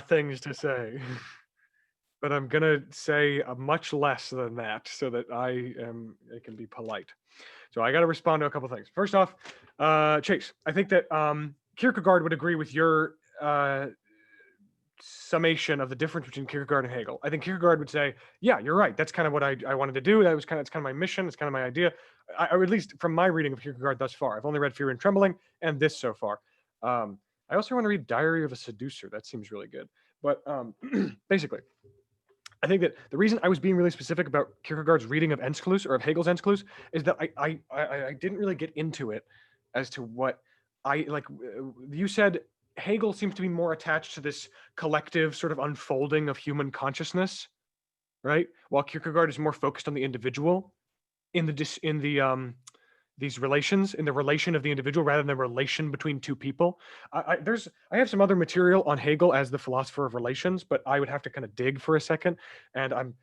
things to say, but I'm gonna say much less than that so that I can be polite. So I got to respond to a couple things. First off, Chase, I think that Kierkegaard would agree with your summation of the difference between Kierkegaard and Hegel. I think Kierkegaard would say, yeah, you're right. That's kind of what I wanted to do. It's kind of my mission. It's kind of my idea. Or at least from my reading of Kierkegaard thus far. I've only read Fear and Trembling and this so far. I also want to read Diary of a Seducer. That seems really good. But basically, I think that the reason I was being really specific about Kierkegaard's reading of Enschluss or of Hegel's Enschluss is that I didn't really get into it as to what I like. You said Hegel seems to be more attached to this collective sort of unfolding of human consciousness, right? While Kierkegaard is more focused on the individual in the these relations, in the relation of the individual rather than the relation between two people. I have some other material on Hegel as the philosopher of relations, but I would have to kind of dig for a second, and I'm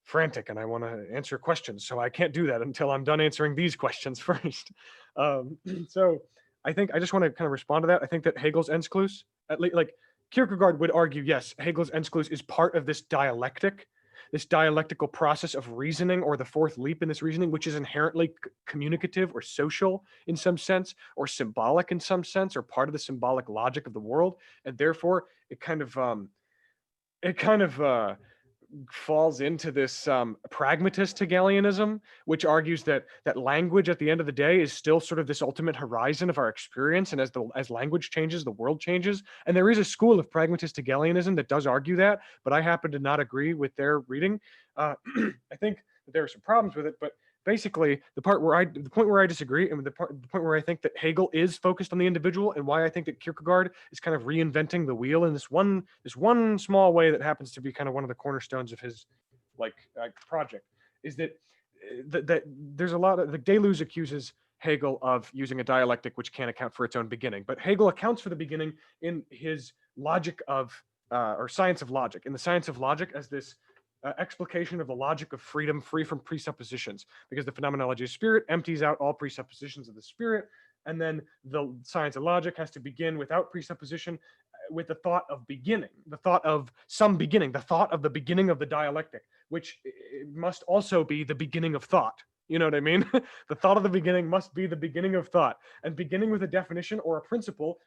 frantic and I want to answer questions, so I can't do that until I'm done answering these questions first. So I think I just want to kind of respond to that. I think that Hegel's Enschluss, at least, like Kierkegaard would argue, yes, Hegel's Enschluss is part of this dialectical process of reasoning, or the fourth leap in this reasoning, which is inherently communicative or social in some sense, or symbolic in some sense, or part of the symbolic logic of the world, and therefore it kind of falls into this pragmatist Hegelianism, which argues that language at the end of the day is still sort of this ultimate horizon of our experience, and as language changes, the world changes. And there is a school of pragmatist Hegelianism that does argue that, but I happen to not agree with their reading. I think that there are some problems with it, but basically the point where I disagree, and the point where I think that Hegel is focused on the individual, and why I think that Kierkegaard is kind of reinventing the wheel in this one small way that happens to be kind of one of the cornerstones of his project, is that that there's a lot of, Deleuze accuses Hegel of using a dialectic which can't account for its own beginning, but Hegel accounts for the beginning in his logic of or science of logic, in the science of logic, as this explication of the logic of freedom free from presuppositions, because the phenomenology of spirit empties out all presuppositions of the spirit, and then the science of logic has to begin without presupposition, with the thought of beginning, the thought of some beginning, the thought of the beginning of the dialectic, which must also be the beginning of thought. You know what I mean? The thought of the beginning must be the beginning of thought, and beginning with a definition or a principle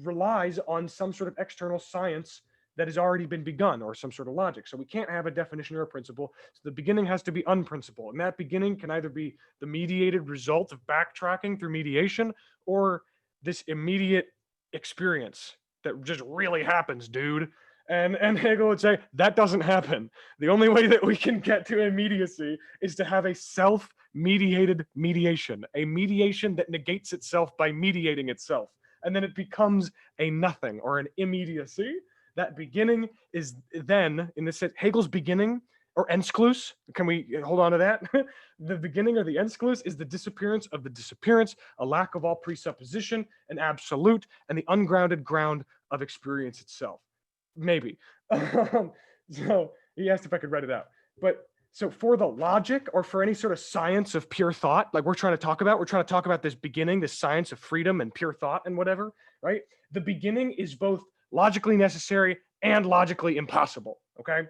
relies on some sort of external science that has already been begun, or some sort of logic. So we can't have a definition or a principle. So the beginning has to be unprincipled. And that beginning can either be the mediated result of backtracking through mediation, or this immediate experience that just really happens, dude. And Hegel would say that doesn't happen. The only way that we can get to immediacy is to have a self-mediated mediation, a mediation that negates itself by mediating itself. And then it becomes a nothing, or an immediacy. That beginning is then, in this sense, Hegel's beginning, or Enschluss, can we hold on to that? The beginning, or the Enschluss, is the disappearance of the disappearance, a lack of all presupposition, an absolute, and the ungrounded ground of experience itself. Maybe. So he asked if I could write it out. But so for the logic, or for any sort of science of pure thought, like we're trying to talk about this beginning, this science of freedom and pure thought and whatever, right? The beginning is both logically necessary and logically impossible, okay?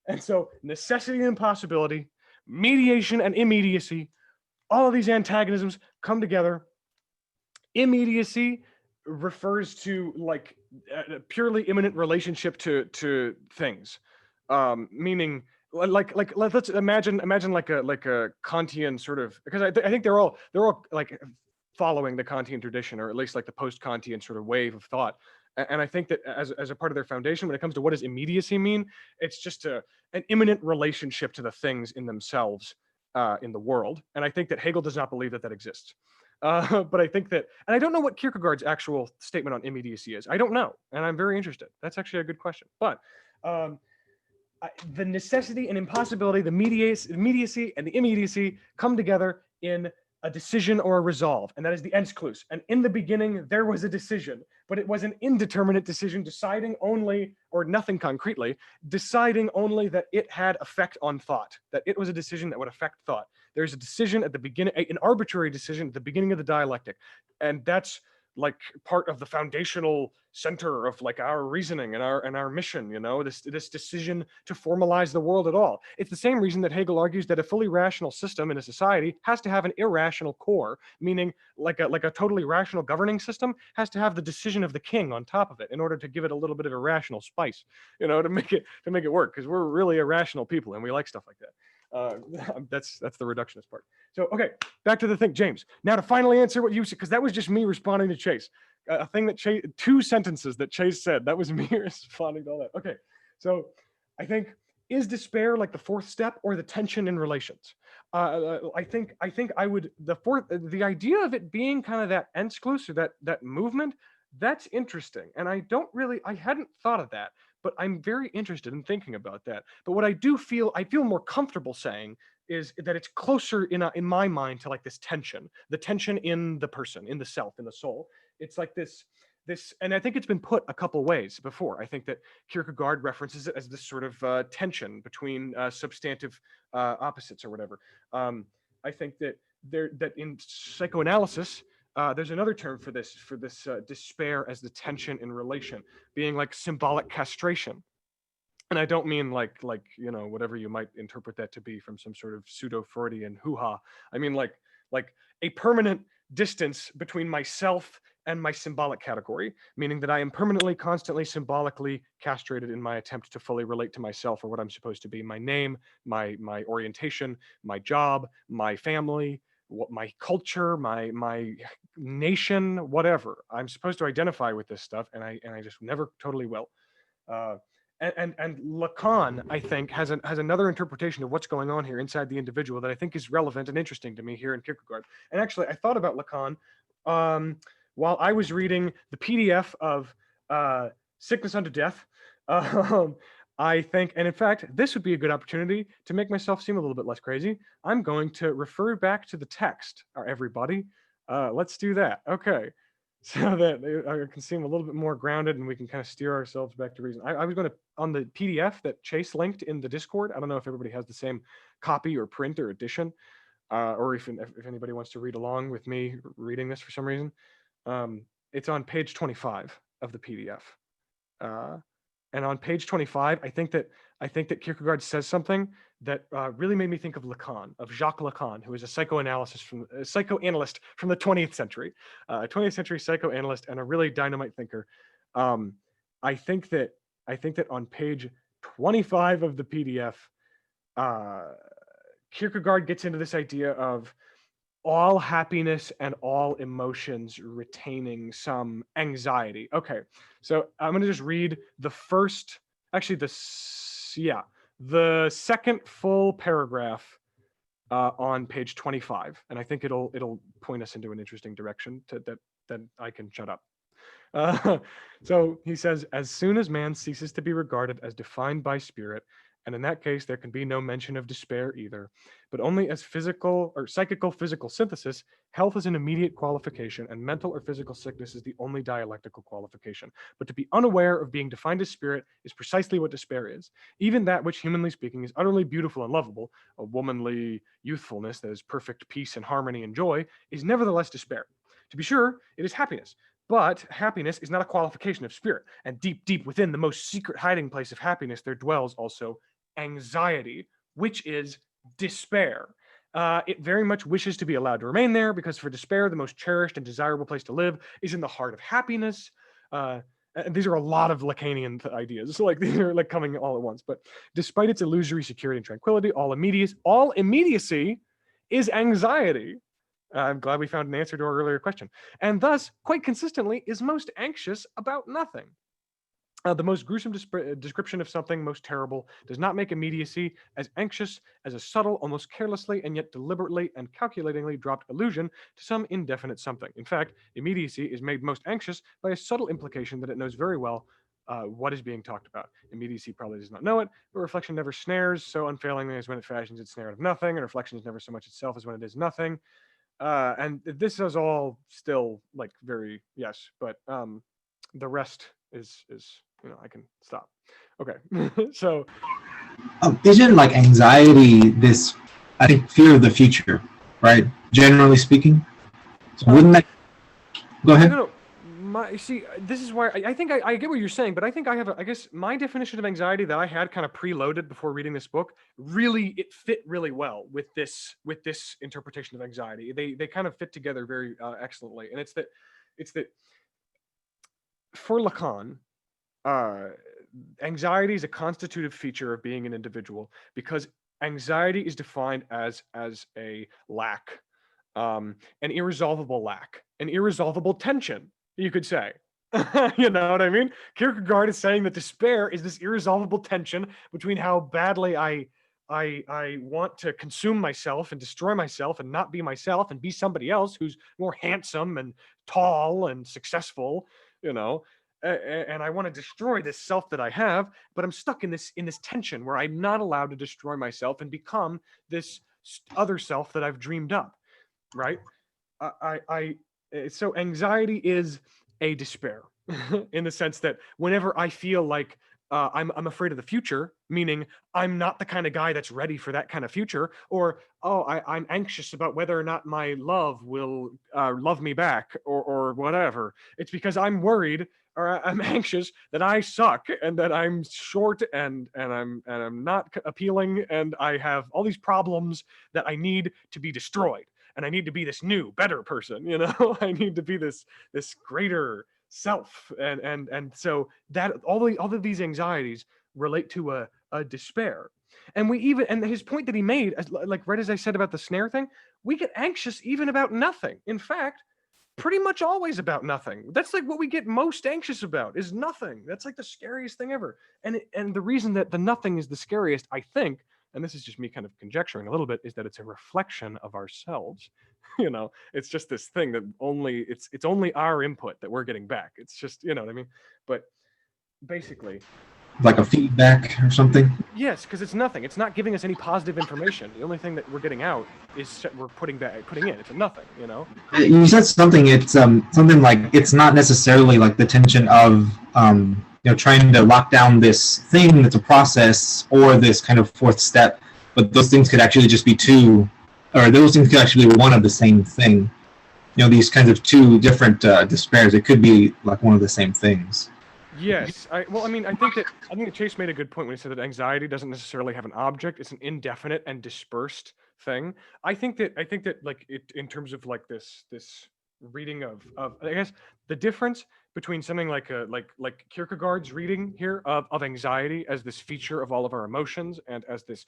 And so necessity and impossibility, mediation and immediacy, all of these antagonisms come together. Immediacy refers to like a purely immanent relationship to things, meaning let's imagine like a Kantian sort of, because I think they're all like following the Kantian tradition, or at least like the post-Kantian sort of wave of thought. And I think that as a part of their foundation, when it comes to what does immediacy mean, it's just an immanent relationship to the things in themselves in the world. And I think that Hegel does not believe that that exists. But I think that, and I don't know what Kierkegaard's actual statement on immediacy is. I don't know, and I'm very interested. That's actually a good question. But the necessity and impossibility, the immediacy and the immediacy come together in a decision or a resolve, and that is the Entschluss. And in the beginning, there was a decision, but it was an indeterminate decision, deciding only, or nothing concretely, deciding only that it had effect on thought, that it was a decision that would affect thought. There's a decision at the beginning, an arbitrary decision at the beginning of the dialectic, and that's like part of the foundational center of like our reasoning and our mission, this decision to formalize the world at all. It's the same reason that Hegel argues that a fully rational system in a society has to have an irrational core, meaning like a totally rational governing system has to have the decision of the king on top of it in order to give it a little bit of irrational spice, to make it work, because we're really irrational people and we like stuff like that. That's the reductionist part. So, okay, back to the thing, James. Now to finally answer what you said, because that was just me responding to Chase. A thing that Chase, 2 sentences that Chase said, that was me responding to all that. Okay, so I think, is despair like the 4th step or the tension in relations? I think I would, the idea of it being kind of that Endschluss, or that movement, that's interesting. And I hadn't thought of that, but I'm very interested in thinking about that. But what I feel more comfortable saying is that it's closer in my mind to like this tension, the tension in the person, in the self, in the soul. It's like this, and I think it's been put a couple ways before. I think that Kierkegaard references it as this sort of tension between substantive opposites or whatever. I think that in psychoanalysis, there's another term for this despair as the tension in relation, being like symbolic castration. And I don't mean like whatever you might interpret that to be from some sort of pseudo-Freudian hoo-ha. I mean like a permanent distance between myself and my symbolic category, meaning that I am permanently, constantly, symbolically castrated in my attempt to fully relate to myself or what I'm supposed to be: my name, my orientation, my job, my family, what my culture, my nation, whatever. I'm supposed to identify with this stuff, and I just never totally will. And Lacan, I think, has another interpretation of what's going on here inside the individual that I think is relevant and interesting to me here in Kierkegaard. And actually, I thought about Lacan while I was reading the PDF of Sickness Unto Death. I think, and in fact, this would be a good opportunity to make myself seem a little bit less crazy. I'm going to refer back to the text, everybody. Let's do that. Okay. So that I can seem a little bit more grounded and we can kind of steer ourselves back to reason. I was going to, on the PDF that Chase linked in the Discord, I don't know if everybody has the same copy or print or edition, or if anybody wants to read along with me reading this for some reason. It's on page 25 of the PDF. And on page 25, I think that Kierkegaard says something that really made me think of Lacan, of Jacques Lacan, who is a psychoanalyst from the 20th century, 20th century psychoanalyst and a really dynamite thinker. I think that on page 25 of the PDF, Kierkegaard gets into this idea of all happiness and all emotions retaining some anxiety. Okay, so I'm going to just read the second full paragraph on page 25, and I think it'll point us into an interesting direction that I can shut up. So he says, as soon as man ceases to be regarded as defined by spirit, and in that case, there can be no mention of despair either, but only as physical or psychical physical synthesis, health is an immediate qualification, and mental or physical sickness is the only dialectical qualification. But to be unaware of being defined as spirit is precisely what despair is. Even that which, humanly speaking, is utterly beautiful and lovable, a womanly youthfulness that is perfect peace and harmony and joy, is nevertheless despair. To be sure, it is happiness. But happiness is not a qualification of spirit, and deep, deep within the most secret hiding place of happiness, there dwells also anxiety, which is despair. It very much wishes to be allowed to remain there, because for despair, the most cherished and desirable place to live is in the heart of happiness. And these are a lot of Lacanian ideas, so like these are like coming all at once. But despite its illusory security and tranquility, all immediacy is anxiety. I'm glad we found an answer to our earlier question. And thus, quite consistently, is most anxious about nothing. The most gruesome description of something most terrible does not make immediacy as anxious as a subtle, almost carelessly, and yet deliberately and calculatingly dropped allusion to some indefinite something. In fact, immediacy is made most anxious by a subtle implication that it knows very well what is being talked about. Immediacy probably does not know it, but reflection never snares so unfailingly as when it fashions its snare out of nothing, and reflection is never so much itself as when it is nothing. And this is all still like very, yes, but the rest is I can stop. Okay. So isn't like anxiety this, I think, fear of the future, right? Generally speaking. So wouldn't that, go ahead. No. this is why I think I get what you're saying, but I think I guess my definition of anxiety that I had kind of preloaded before reading this book, really it fit really well with this interpretation of anxiety. They kind of fit together very excellently, and it's that for Lacan, uh, anxiety is a constitutive feature of being an individual because anxiety is defined as a lack, an irresolvable lack, an irresolvable tension, you could say. You know what I mean? Kierkegaard is saying that despair is this irresolvable tension between how badly I want to consume myself and destroy myself and not be myself and be somebody else who's more handsome and tall and successful, you know, and I want to destroy this self that I have, but I'm stuck in this tension where I'm not allowed to destroy myself and become this other self that I've dreamed up, right? So anxiety is a despair in the sense that whenever I feel like I'm afraid of the future, meaning I'm not the kind of guy that's ready for that kind of future, or I'm anxious about whether or not my love will love me back, or whatever. It's because I'm worried or I'm anxious that I suck and that I'm short and I'm not appealing and I have all these problems that I need to be destroyed, and I need to be this new, better person. I need to be this greater self, and so that all of these anxieties relate to a despair. And we even, and his point that he made, like right as I said about the snare thing, we get anxious even about nothing. In fact, pretty much always about nothing. That's like what we get most anxious about is nothing. That's like the scariest thing ever. And the reason that the nothing is the scariest, I think, and this is just me kind of conjecturing a little bit, is that it's a reflection of ourselves. It's just this thing that it's only our input that we're getting back. It's just, you know what I mean? But basically, Like a feedback or something. yes, because it's nothing. It's not giving us any positive information. The only thing that we're getting out is we're putting in. It's a nothing. You said something. It's something like it's not necessarily like the tension of trying to lock down this thing that's a process or this kind of fourth step, but those things could actually just be two, or those things could actually be one of the same thing. These kinds of two different despairs. It could be like one of the same things. Yes. I think that Chase made a good point when he said that anxiety doesn't necessarily have an object. It's an indefinite and dispersed thing. I think that like it in terms of like this reading of I guess the difference between something like like Kierkegaard's reading here of anxiety as this feature of all of our emotions and as this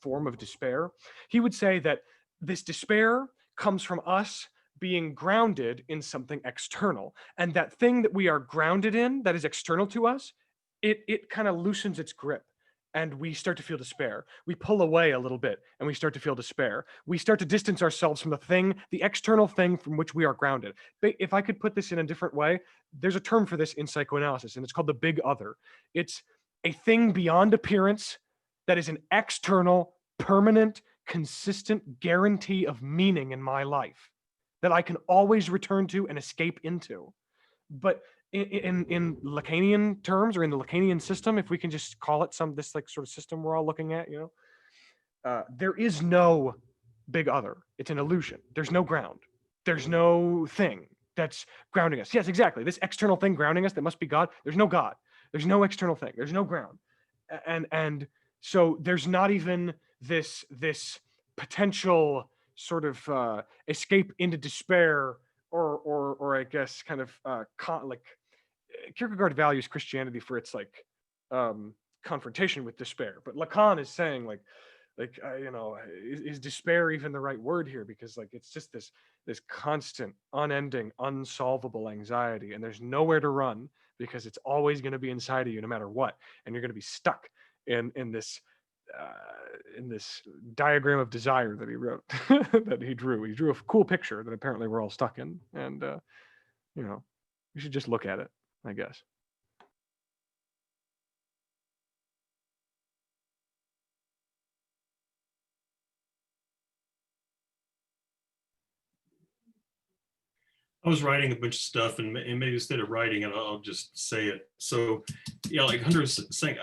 form of despair. He would say that this despair comes from us being grounded in something external, and that thing that we are grounded in that is external to us, it kind of loosens its grip, and we start to feel despair. We pull away a little bit and we start to feel despair. We start to distance ourselves from the external thing from which we are grounded. If I could put this in a different way, there's a term for this in psychoanalysis, and it's called the big other. It's a thing beyond appearance that is an external, permanent, consistent guarantee of meaning in my life that I can always return to and escape into. But in Lacanian terms, or in the Lacanian system, if we can just call it this like sort of system we're all looking at, there is no big other. It's an illusion. There's no ground. There's no thing that's grounding us. Yes, exactly. This external thing grounding us that must be God. There's no God. There's no external thing. There's no ground. And so there's not even this potential sort of escape into despair, or I guess kind of like Kierkegaard values Christianity for its like confrontation with despair, but Lacan is saying like is despair even the right word here? Because like it's just this constant, unending, unsolvable anxiety, and there's nowhere to run because it's always going to be inside of you no matter what, and you're going to be stuck in this diagram of desire that he wrote, that he drew. He drew a cool picture that apparently we're all stuck in, and we should just look at it, I guess. I was writing a bunch of stuff, and maybe instead of writing it, I'll just say it. So, yeah, like Hunter was saying,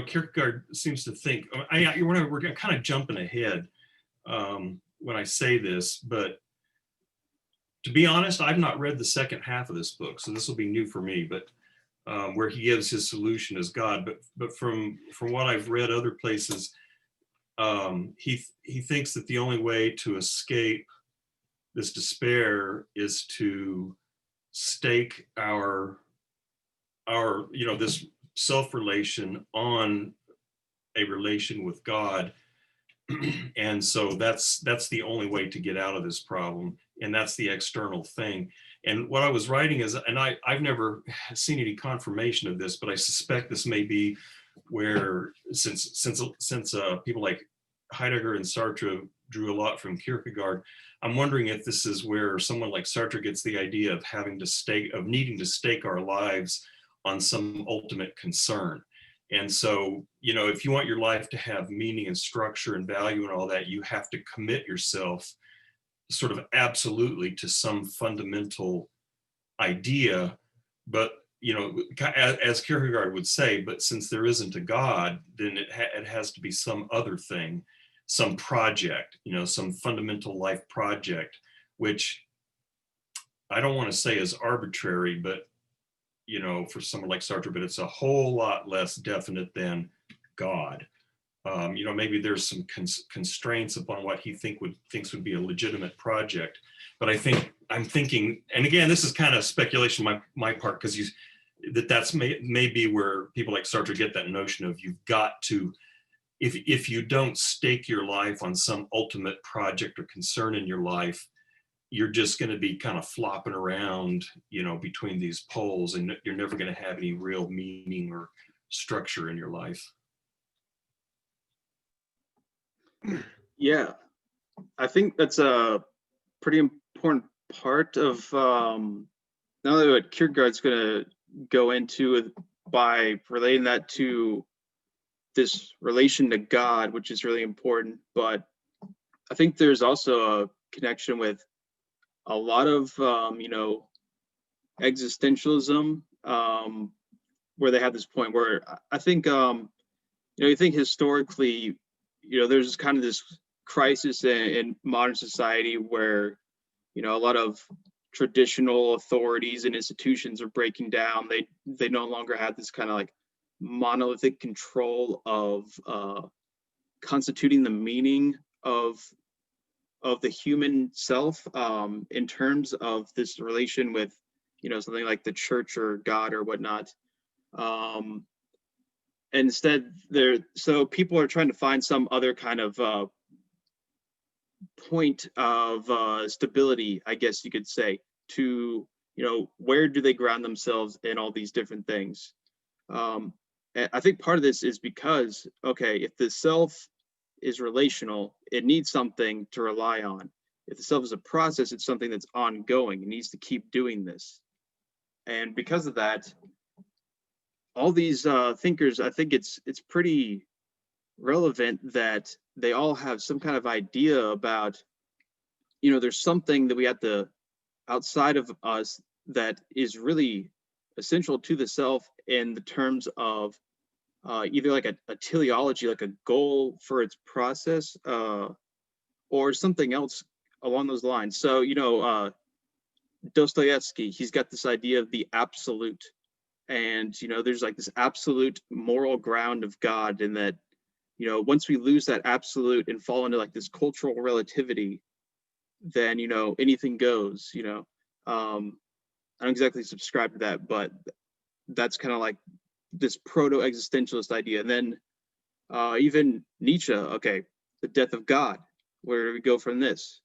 Kierkegaard seems to think. We're kind of jumping ahead when I say this, but To be honest, I've not read the second half of this book, so this will be new for me. But where he gives his solution as God, but from what I've read other places, he thinks that the only way to escape this despair is to stake our this self relation on a relation with God. And so that's the only way to get out of this problem, and that's the external thing. And what I was writing is, and I've never seen any confirmation of this, but I suspect this may be where, since people like Heidegger and Sartre drew a lot from Kierkegaard, I'm wondering if this is where someone like Sartre gets the idea of needing to stake our lives on some ultimate concern. And so, if you want your life to have meaning and structure and value and all that, you have to commit yourself sort of absolutely to some fundamental idea. But, as Kierkegaard would say, but since there isn't a God, then it has to be some other thing, some project, some fundamental life project, which I don't want to say is arbitrary, but for someone like Sartre, but it's a whole lot less definite than God. Maybe there's some constraints upon what he thinks would be a legitimate project. But I'm thinking, and again, this is kind of speculation on my part, because that's maybe where people like Sartre get that notion of you've got to, if you don't stake your life on some ultimate project or concern in your life, you're just going to be kind of flopping around, between these poles, and you're never going to have any real meaning or structure in your life. Yeah, I think that's a pretty important part of now that what Kierkegaard's going to go into by relating that to this relation to God, which is really important. But I think there's also a connection with a lot of existentialism, where they have this point where I think you think historically, there's kind of this crisis in modern society where a lot of traditional authorities and institutions are breaking down. They no longer have this kind of like monolithic control of constituting the meaning of the human self, in terms of this relation with something like the church or God or whatnot. Instead, so people are trying to find some other kind of point of stability, I guess you could say, to where do they ground themselves in all these different things. And I think part of this is because, okay, if the self is relational, it needs something to rely on. If the self is a process, it's something that's ongoing. It needs to keep doing this. And because of that, all these thinkers, I think it's pretty relevant that they all have some kind of idea about, there's something that we have to, outside of us, that is really essential to the self in the terms of either like a teleology, like a goal for its process, or something else along those lines. So, Dostoevsky, he's got this idea of the absolute, and there's like this absolute moral ground of God, and that once we lose that absolute and fall into like this cultural relativity, then anything goes. I don't exactly subscribe to that, but that's kind of like this proto-existentialist idea. And then even Nietzsche, okay, the death of God. Where do we go from this?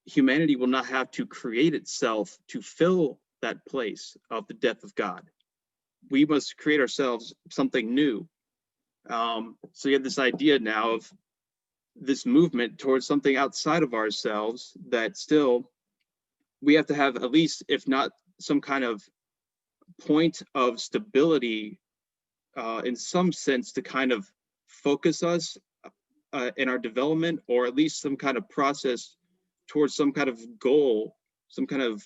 Humanity will not have to create itself to fill that place of the death of God. We must create ourselves something new. So you have this idea now of this movement towards something outside of ourselves, that still we have to have at least, if not some kind of point of stability, in some sense, to kind of focus us in our development, or at least some kind of process towards some kind of goal, some kind of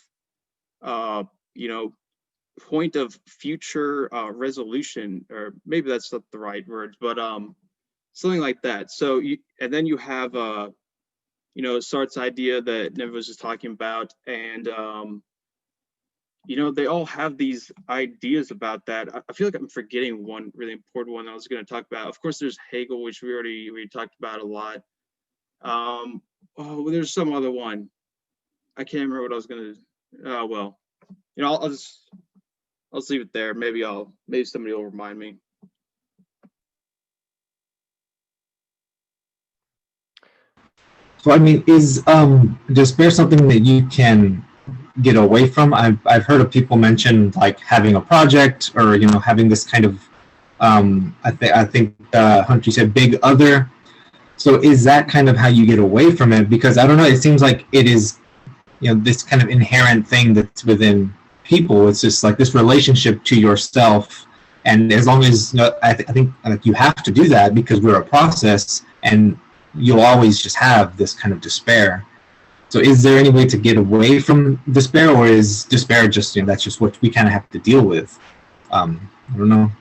point of future resolution, or maybe that's not the right word, but something like that. So and then you have Sartre's idea that Nev was just talking about, and they all have these ideas about that. I feel like I'm forgetting one really important one I was going to talk about. Of course, there's Hegel, which we talked about a lot. There's some other one. I can't remember what I was going to. Well, I'll just leave it there. Maybe somebody will remind me. So I mean, is despair something that you can get away from? I've heard of people mention like having a project, or having this kind of I think Hunter, you said big other. So is that kind of how you get away from it? Because I don't know, it seems like it is this kind of inherent thing that's within people. It's just like this relationship to yourself, and as long as I think like you have to do that because we're a process, and you'll always just have this kind of despair. So is there any way to get away from despair, or is despair just that's just what we kind of have to deal with? I don't know.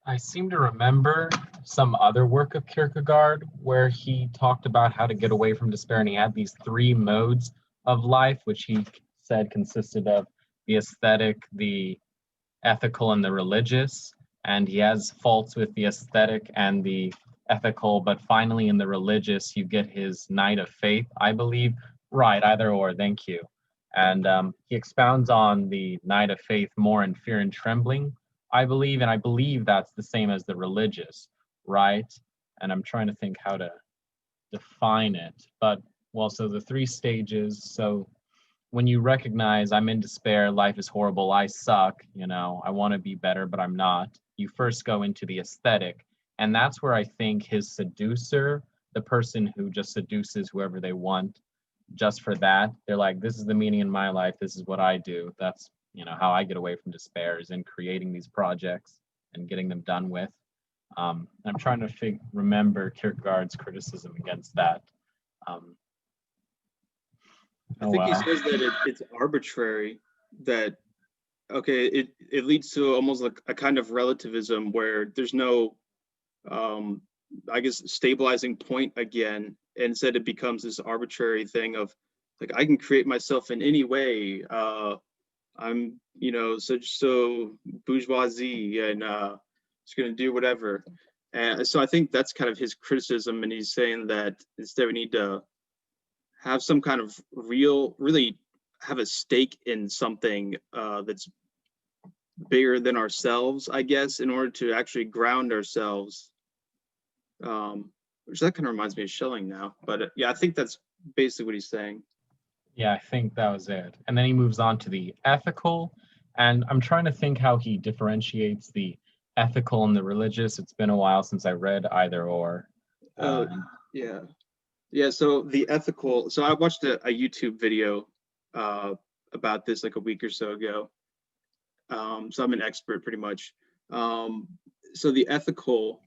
I seem to remember some other work of Kierkegaard where he talked about how to get away from despair, and he had these 3 modes of life, which he said consisted of the aesthetic, the ethical, and the religious. And he has faults with the aesthetic and the ethical, but finally in the religious, you get his Knight of Faith, I believe. Right, either or, thank you. And he expounds on the Knight of Faith more in Fear and Trembling, I believe, and I believe that's the same as the religious, right? And I'm trying to think how to define it. But, well, so the 3 stages. So when you recognize I'm in despair, life is horrible, I suck, I want to be better, but I'm not. You first go into the aesthetic. And that's where I think his seducer, the person who just seduces whoever they want, just for that, they're like, this is the meaning in my life, this is what I do. That's how I get away from despair, is in creating these projects and getting them done with. I'm trying to remember Kierkegaard's criticism against that. I think he says that it's arbitrary, that it leads to almost like a kind of relativism where there's no stabilizing point again. And instead it becomes this arbitrary thing of like, I can create myself in any way. I'm so bourgeoisie, and just gonna do whatever. And so I think that's kind of his criticism, and he's saying that instead we need to have some kind of really have a stake in something that's bigger than ourselves, I guess, in order to actually ground ourselves. Which that kind of reminds me of Schelling now, but yeah, I think that's basically what he's saying. Yeah, I think that was it. And then he moves on to the ethical, and I'm trying to think how he differentiates the ethical and the religious. It's been a while since I read either or. Yeah. So the ethical. So I watched a YouTube video about this like a week or so ago. So I'm an expert pretty much. So the ethical.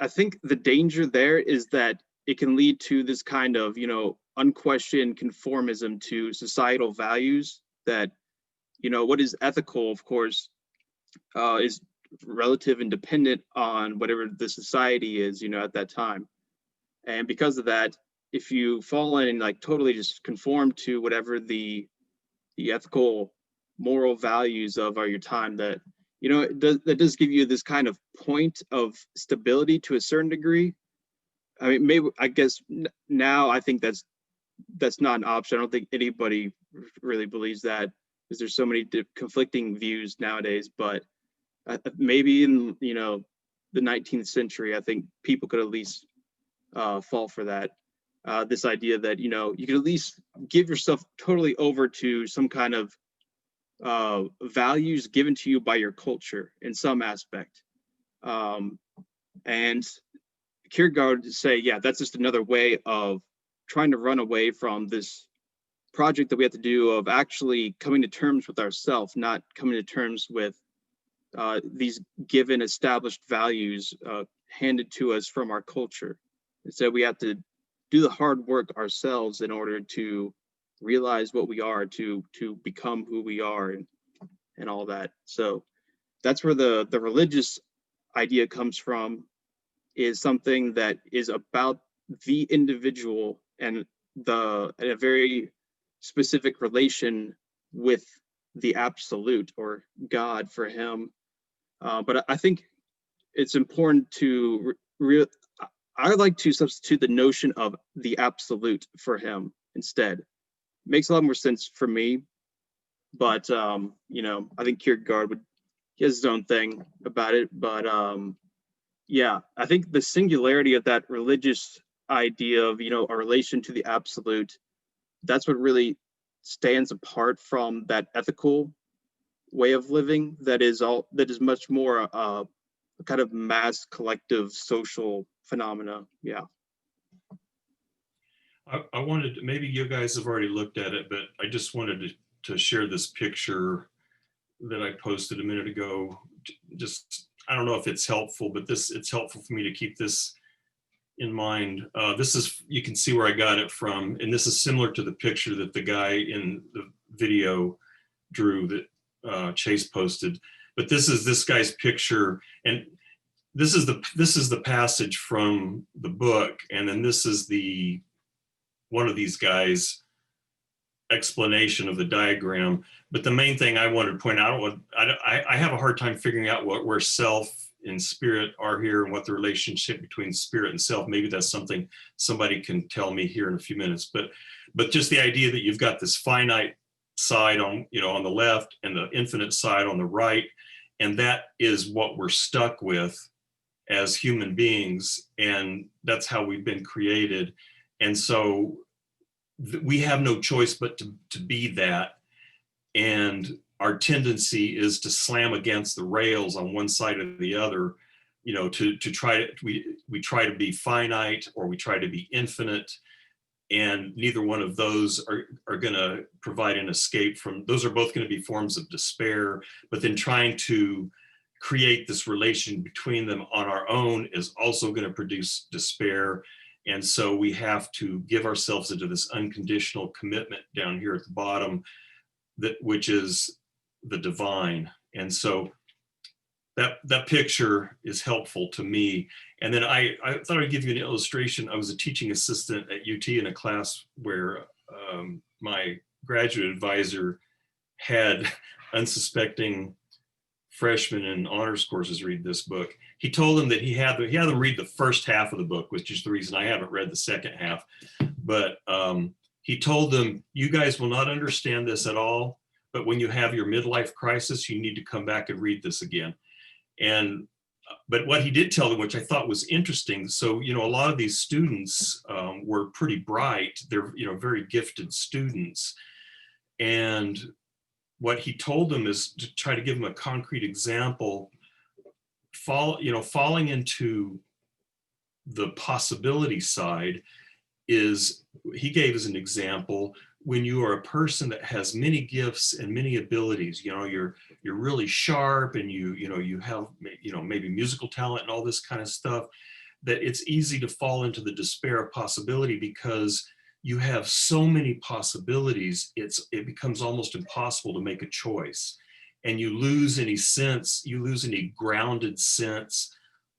I think the danger there is that it can lead to this kind of, unquestioned conformism to societal values that, what is ethical, of course, is relative and dependent on whatever the society is, at that time. And because of that, if you fall in and like totally just conform to whatever the ethical, moral values of your time, that that does give you this kind of point of stability to a certain degree. I mean, maybe I guess now I think that's not an option. I don't think anybody really believes that, because there's so many conflicting views nowadays. But maybe in the 19th century, I think people could at least fall for that. This idea that you could at least give yourself totally over to some kind of values given to you by your culture in some aspect. And Kierkegaard would say, yeah, that's just another way of trying to run away from this project that we have to do of actually coming to terms with ourselves, not coming to terms with these given established values handed to us from our culture. Instead, we have to do the hard work ourselves in order to realize what we are, to become who we are, and all that. So that's where the religious idea comes from, is something that is about the individual and a very specific relation with the absolute or God for him. But I think it's important to I like to substitute the notion of the absolute for him instead. Makes a lot more sense for me. But I think Kierkegaard he has his own thing about it. But yeah, I think the singularity of that religious idea of a relation to the absolute, that's what really stands apart from that ethical way of living that is much more a kind of mass collective social phenomena. Yeah. I wanted to, maybe you guys have already looked at it, but I just wanted to share this picture that I posted a minute ago. Just, I don't know if it's helpful, but it's helpful for me to keep this in mind. This is, you can see where I got it from, and this is similar to the picture that the guy in the video drew that Chase posted. But this is this guy's picture, and this is the passage from the book, and then this is one of these guys' explanation of the diagram. But the main thing I wanted to point out, I have a hard time figuring out where self and spirit are here and what the relationship between spirit and self. Maybe that's something somebody can tell me here in a few minutes. But just the idea that you've got this finite side on the left and the infinite side on the right, and that is what we're stuck with as human beings, and that's how we've been created. And so we have no choice but to be that. And our tendency is to slam against the rails on one side or the other, to try to, we try to be finite or we try to be infinite. And neither one of those are going to provide an escape from, those are both going to be forms of despair. But then trying to create this relation between them on our own is also going to produce despair. And so we have to give ourselves into this unconditional commitment down here at the bottom, which is the divine. And so that picture is helpful to me. And then I thought I'd give you an illustration. I was a teaching assistant at UT in a class where my graduate advisor had unsuspecting freshmen in honors courses read this book. He told them that he had them read the first half of the book, which is the reason I haven't read the second half. But he told them, you guys will not understand this at all, but when you have your midlife crisis, you need to come back and read this again. But what he did tell them, which I thought was interesting, so, a lot of these students were pretty bright. They're, very gifted students. And what he told them is to try to give them a concrete example, falling into the possibility side is, he gave as an example, when you are a person that has many gifts and many abilities, you're really sharp and you have, maybe musical talent and all this kind of stuff, that it's easy to fall into the despair of possibility because you have so many possibilities, it becomes almost impossible to make a choice. And you lose any grounded sense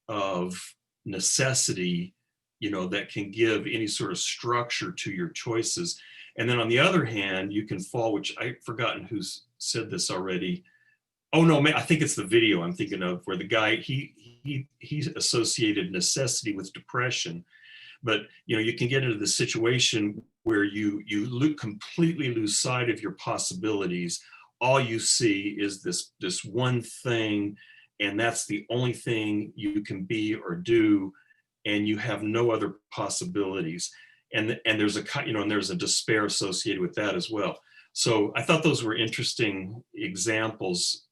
of necessity, that can give any sort of structure to your choices. And then on the other hand, you can fall, which I've forgotten who's said this already. Oh no, I think it's the video I'm thinking of, where the guy, he associated necessity with depression. But you can get into the situation where you completely lose sight of your possibilities. All you see is this one thing, and that's the only thing you can be or do, and you have no other possibilities. And there's there's a despair associated with that as well. So I thought those were interesting examples,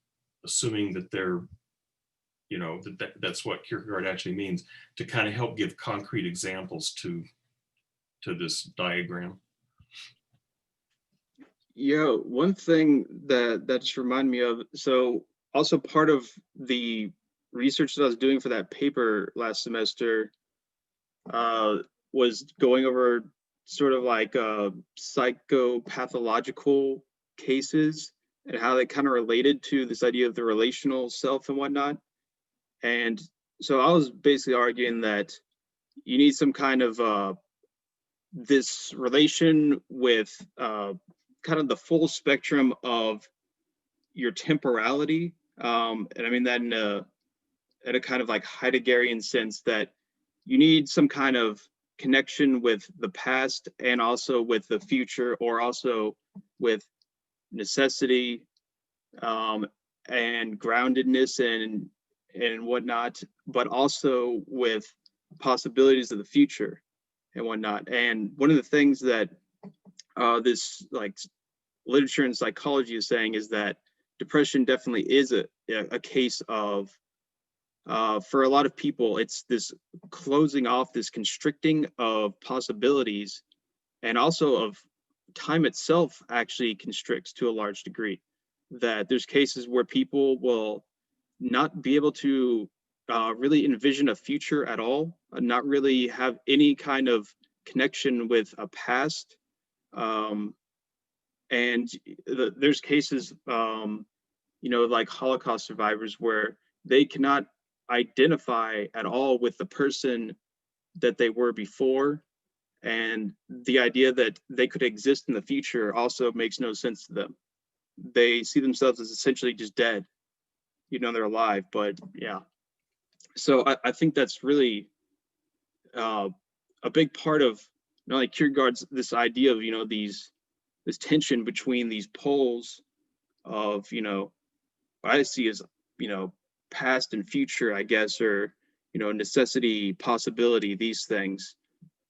assuming that they're that's what Kierkegaard actually means, to kind of help give concrete examples to this diagram. Yeah, one thing that just reminded me of, so also part of the research that I was doing for that paper last semester was going over sort of like psychopathological cases and how they kind of related to this idea of the relational self and whatnot. And so I was basically arguing that you need some kind of this relation with kind of the full spectrum of your temporality. And I mean that in a kind of like Heideggerian sense, that you need some kind of connection with the past and also with the future, or also with necessity, and groundedness and whatnot, but also with possibilities of the future and whatnot. And one of the things that this like literature and psychology is saying is that depression definitely is a case of for a lot of people, it's this closing off, this constricting of possibilities, and also of time itself actually constricts to a large degree. That there's cases where people will not be able to really envision a future at all, not really have any kind of connection with a past. And there's cases, like Holocaust survivors, where they cannot identify at all with the person that they were before. And the idea that they could exist in the future also makes no sense to them. They see themselves as essentially just dead. They're alive, but yeah. So I think that's really a big part of like Kierkegaard's this idea of this tension between these poles of what I see as past and future, I guess, or necessity, possibility, these things.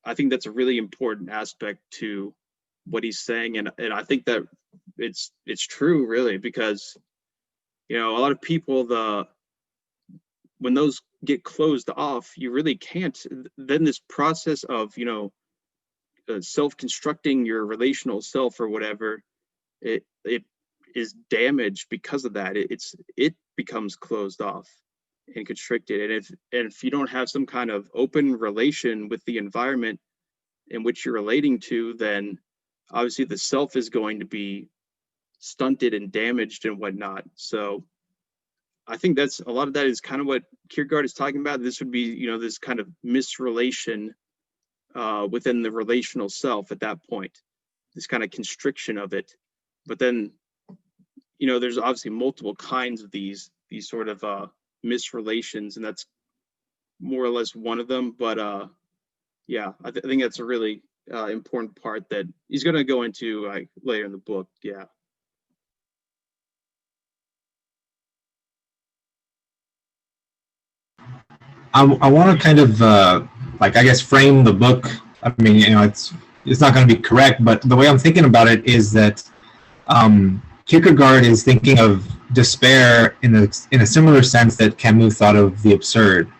I think that's a really important aspect to what he's saying, and I think that it's true, really, because a lot of people, when those get closed off, you really can't. Then this process of self-constructing your relational self or whatever, it is damaged because of that. It becomes closed off and constricted, and if you don't have some kind of open relation with the environment in which you're relating to, then obviously the self is going to be stunted and damaged and whatnot. So I think that's a lot of that is kind of what Kierkegaard is talking about. This would be this kind of misrelation within the relational self at that point, this kind of constriction of it. But then there's obviously multiple kinds of these sort of misrelations, and that's more or less one of them. But yeah, I think that's a really important part that he's going to go into later in the book. Yeah. I want to kind of I guess frame the book. I mean, it's not going to be correct, but the way I'm thinking about it is that Kierkegaard is thinking of despair in a similar sense that Camus thought of the absurd.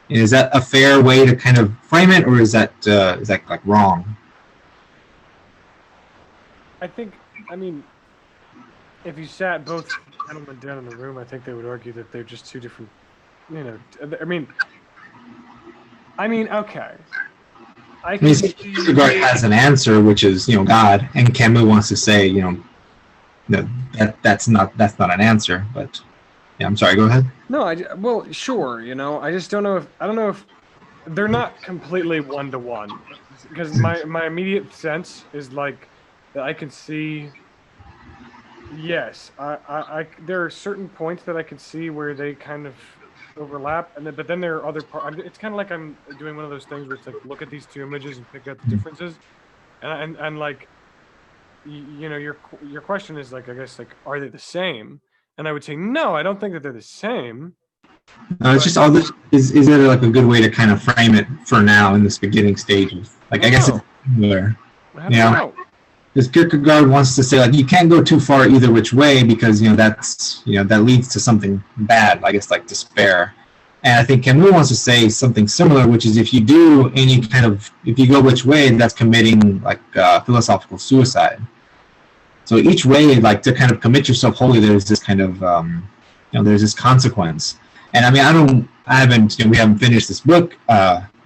Is that a fair way to kind of frame it, or is that like wrong? I mean, if you sat both gentlemen down in the room, I think they would argue that they're just two different. I mean, okay. Kierkegaard has an answer, which is God, and Camus wants to say that's not an answer. But yeah, I'm sorry. Go ahead. No, well, sure. I just don't know if they're not completely one-to-one, because my immediate sense is like that I can see. Yes, I there are certain points that I can see where they kind of overlap, but then there are other parts. It's kind of like I'm doing one of those things where it's like look at these two images and pick out the differences, and like your question is like, I guess, like, are they the same? And I would say no, I don't think that they're the same. It's just all this. Is there like a good way to kind of frame it for now in this beginning stages? Like I guess it's similar. Because Kierkegaard wants to say like you can't go too far either which way, because that's that leads to something bad, I guess, like despair. And I think Camus wants to say something similar, which is if you do if you go which way, that's committing like philosophical suicide. So each way, like to kind of commit yourself wholly, there's this kind of there's this consequence. And I mean, we haven't finished this book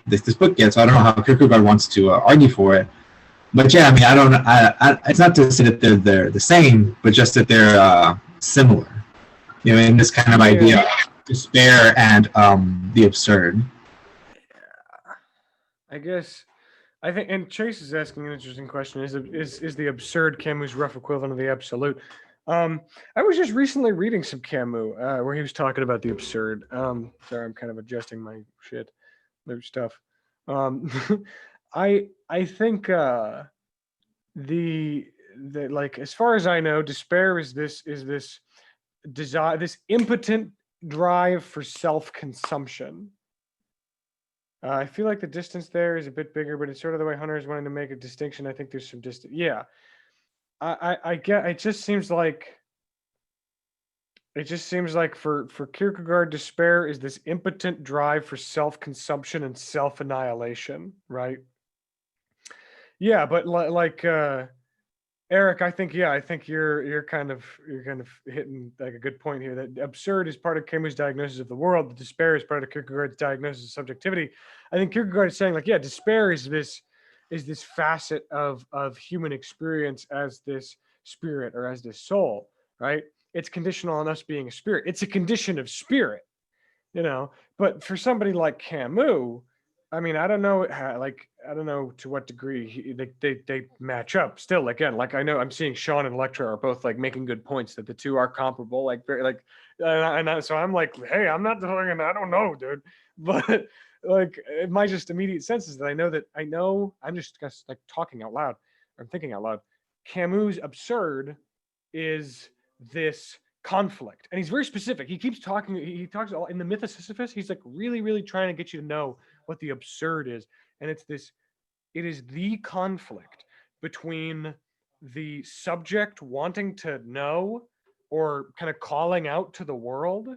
this book yet, so I don't know how Kierkegaard wants to argue for it. But yeah, I mean, it's not to say that they're the same, but just that they're similar, in this kind of idea of despair and the absurd. I guess I think, and Chase is asking an interesting question: is the absurd Camus' rough equivalent of the absolute? I was just recently reading some Camus where he was talking about the absurd. Sorry, I'm kind of adjusting my shit, their stuff. Um, I think the like as far as I know, despair is this desire, this impotent drive for self consumption. I feel like the distance there is a bit bigger, but it's sort of the way Hunter is wanting to make a distinction. I think there's some distance. Yeah, I get. It just seems like for Kierkegaard, despair is this impotent drive for self-consumption and self-annihilation, right? Yeah, but like Eric, I think you're kind of hitting like a good point here. That absurd is part of Camus' diagnosis of the world. The despair is part of Kierkegaard's diagnosis of subjectivity. I think Kierkegaard is saying like, yeah, despair is this facet of human experience as this spirit or as this soul, right? It's conditional on us being a spirit. It's a condition of spirit, you know. But for somebody like Camus, I mean, I don't know, I don't know to what degree they match up. Still, again, like I know I'm seeing Sean and Electra are both like making good points that the two are comparable, like very like, so I'm like, hey, I'm not talking, I don't know, dude, but like my just immediate sense is that I know I'm just like talking out loud, I'm thinking out loud. Camus' absurd is this conflict, and he's very specific. He keeps talking. He talks all in the Myth of Sisyphus. He's like really trying to get you to know what the absurd is, and it is the conflict between the subject wanting to know or kind of calling out to the world,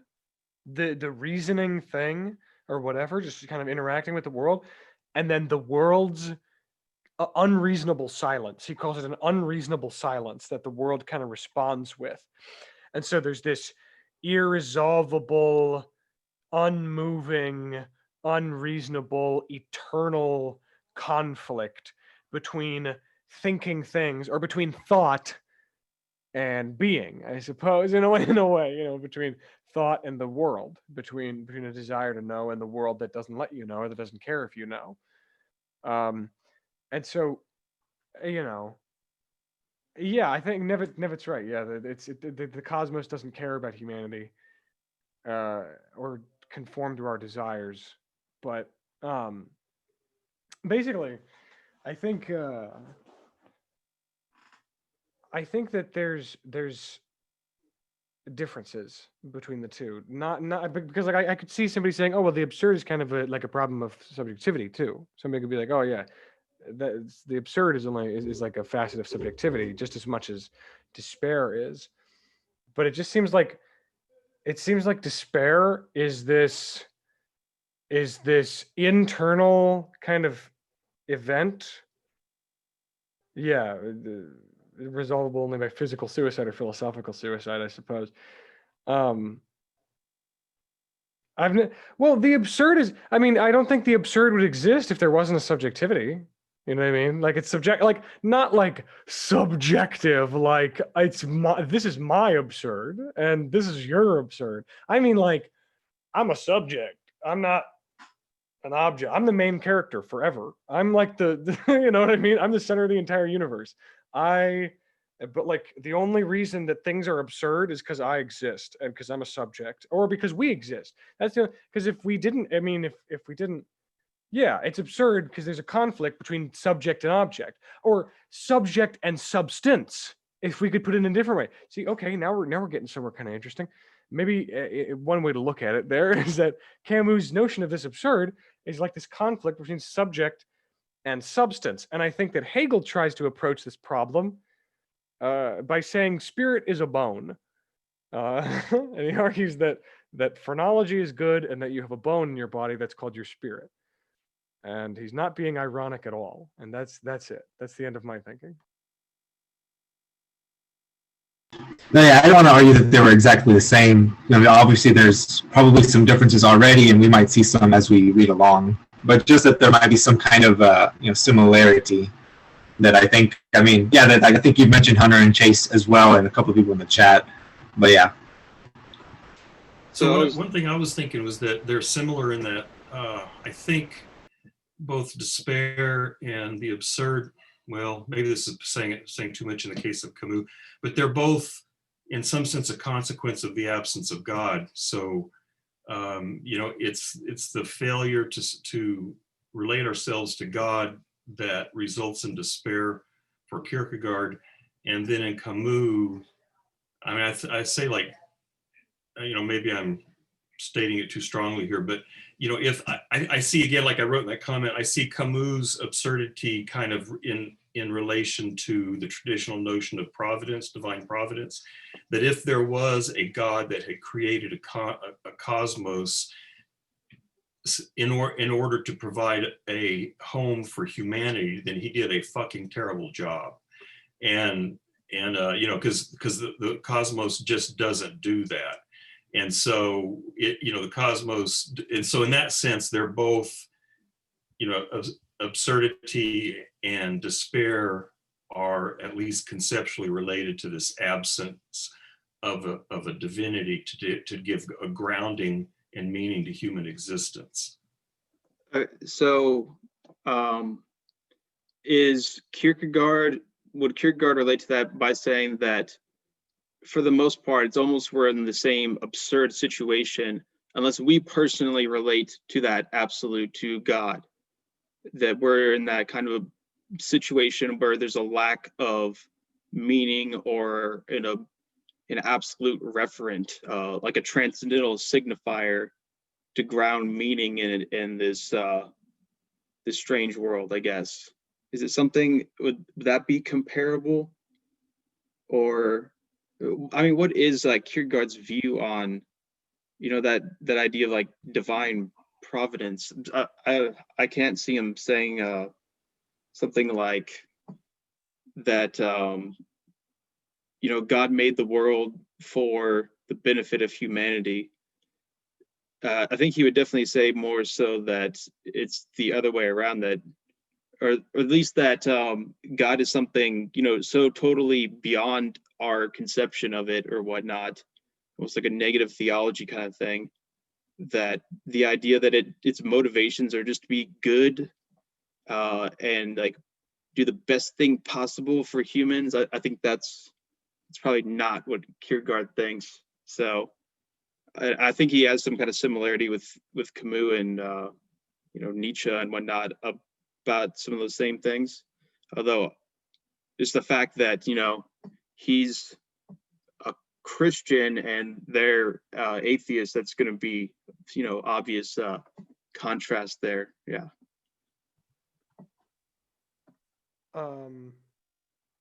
the reasoning thing or whatever, just kind of interacting with the world, and then the world's unreasonable silence. He calls it an unreasonable silence that the world kind of responds with. And so there's this irresolvable, unmoving, unreasonable, eternal conflict between thinking things, or between thought and being, I suppose, in a way, you know, between thought and the world, between a desire to know and the world that doesn't let you know, or that doesn't care if you know. And so, you know, yeah, I think Nevitt's right. Yeah, the cosmos doesn't care about humanity, or conform to our desires. But basically, I think that there's differences between the two. Not because like I could see somebody saying, oh well, the absurd is kind of like a problem of subjectivity too. Somebody could be like, oh yeah, the absurd is only is like a facet of subjectivity just as much as despair is. But it just seems like despair is this internal kind of event. Yeah, resolvable only by physical suicide or philosophical suicide, I suppose. Well, the absurd is, I mean, I don't think the absurd would exist if there wasn't a subjectivity. You know what I mean? Like it's like not like subjective, like this is my absurd and this is your absurd. I mean, like I'm a subject. I'm not an object. I'm the main character forever. I'm like the you know what I mean? I'm the center of the entire universe. But like the only reason that things are absurd is because I exist and because I'm a subject, or because we exist. That's because if we didn't, I mean, if we didn't, yeah, it's absurd because there's a conflict between subject and object, or subject and substance. If we could put it in a different way. See, okay, now we're getting somewhere kind of interesting. Maybe one way to look at it there is that Camus' notion of this absurd is like this conflict between subject and substance. And I think that Hegel tries to approach this problem by saying spirit is a bone. And he argues that phrenology is good and that you have a bone in your body that's called your spirit. And he's not being ironic at all. And that's it. That's the end of my thinking. No, yeah, I don't want to argue that they were exactly the same. You know, obviously there's probably some differences already, and we might see some as we read along. But just that there might be some kind of similarity that I think. I mean, yeah, that I think you mentioned Hunter and Chase as well, and a couple of people in the chat. But yeah. So one thing I was thinking was that they're similar in that I think both despair and the absurd. Well, maybe this is saying too much in the case of Camus, but they're both, in some sense, a consequence of the absence of God. So, it's the failure to relate ourselves to God that results in despair for Kierkegaard. And then in Camus, I mean, I say, like, maybe I'm stating it too strongly here, but if I see, again, like I wrote in that comment, I see Camus' absurdity kind of in relation to the traditional notion of providence, divine providence, that if there was a God that had created a cosmos in order to provide a home for humanity, then he did a fucking terrible job. And because the cosmos just doesn't do that. And so the cosmos, and so in that sense, they're both, absurdity and despair are at least conceptually related to this absence of a divinity to give a grounding and meaning to human existence. So, would Kierkegaard relate to that by saying that for the most part, it's almost we're in the same absurd situation, unless we personally relate to that absolute, to God, that we're in that kind of a situation where there's a lack of meaning or an absolute referent, like a transcendental signifier to ground meaning in this strange world, I guess. Is it something, would that be comparable? Or, I mean, what is like Kierkegaard's view on, that idea of like divine providence? I can't see him saying something like that, God made the world for the benefit of humanity. I think he would definitely say more so that it's the other way around, that, or at least that God is something, so totally beyond our conception of it or whatnot, almost like a negative theology kind of thing, that the idea that its motivations are just to be good and like do the best thing possible for humans. I think it's probably not what Kierkegaard thinks. So I think he has some kind of similarity with Camus and Nietzsche and whatnot about some of those same things. Although just the fact that he's a Christian and they're atheists, that's going to be obvious contrast there. Yeah.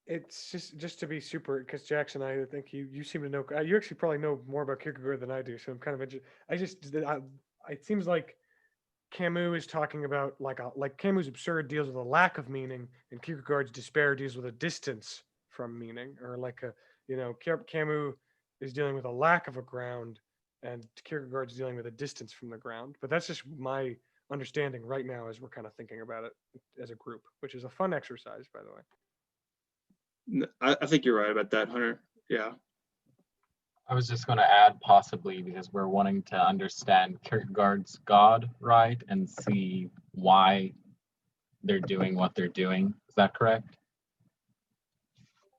It's just to be super, because Jackson, I think you seem to know, you actually probably know more about Kierkegaard than I do, so I'm kind of it seems like Camus is talking about like Camus' absurd deals with a lack of meaning, and Kierkegaard's despair deals with a distance from meaning, or like Camus is dealing with a lack of a ground, and Kierkegaard's dealing with a distance from the ground. But that's just my understanding right now as we're kind of thinking about it as a group, which is a fun exercise, by the way. I think you're right about that, Hunter. Yeah. I was just going to add, possibly because we're wanting to understand Kierkegaard's God, right, and see why they're doing what they're doing. Is that correct?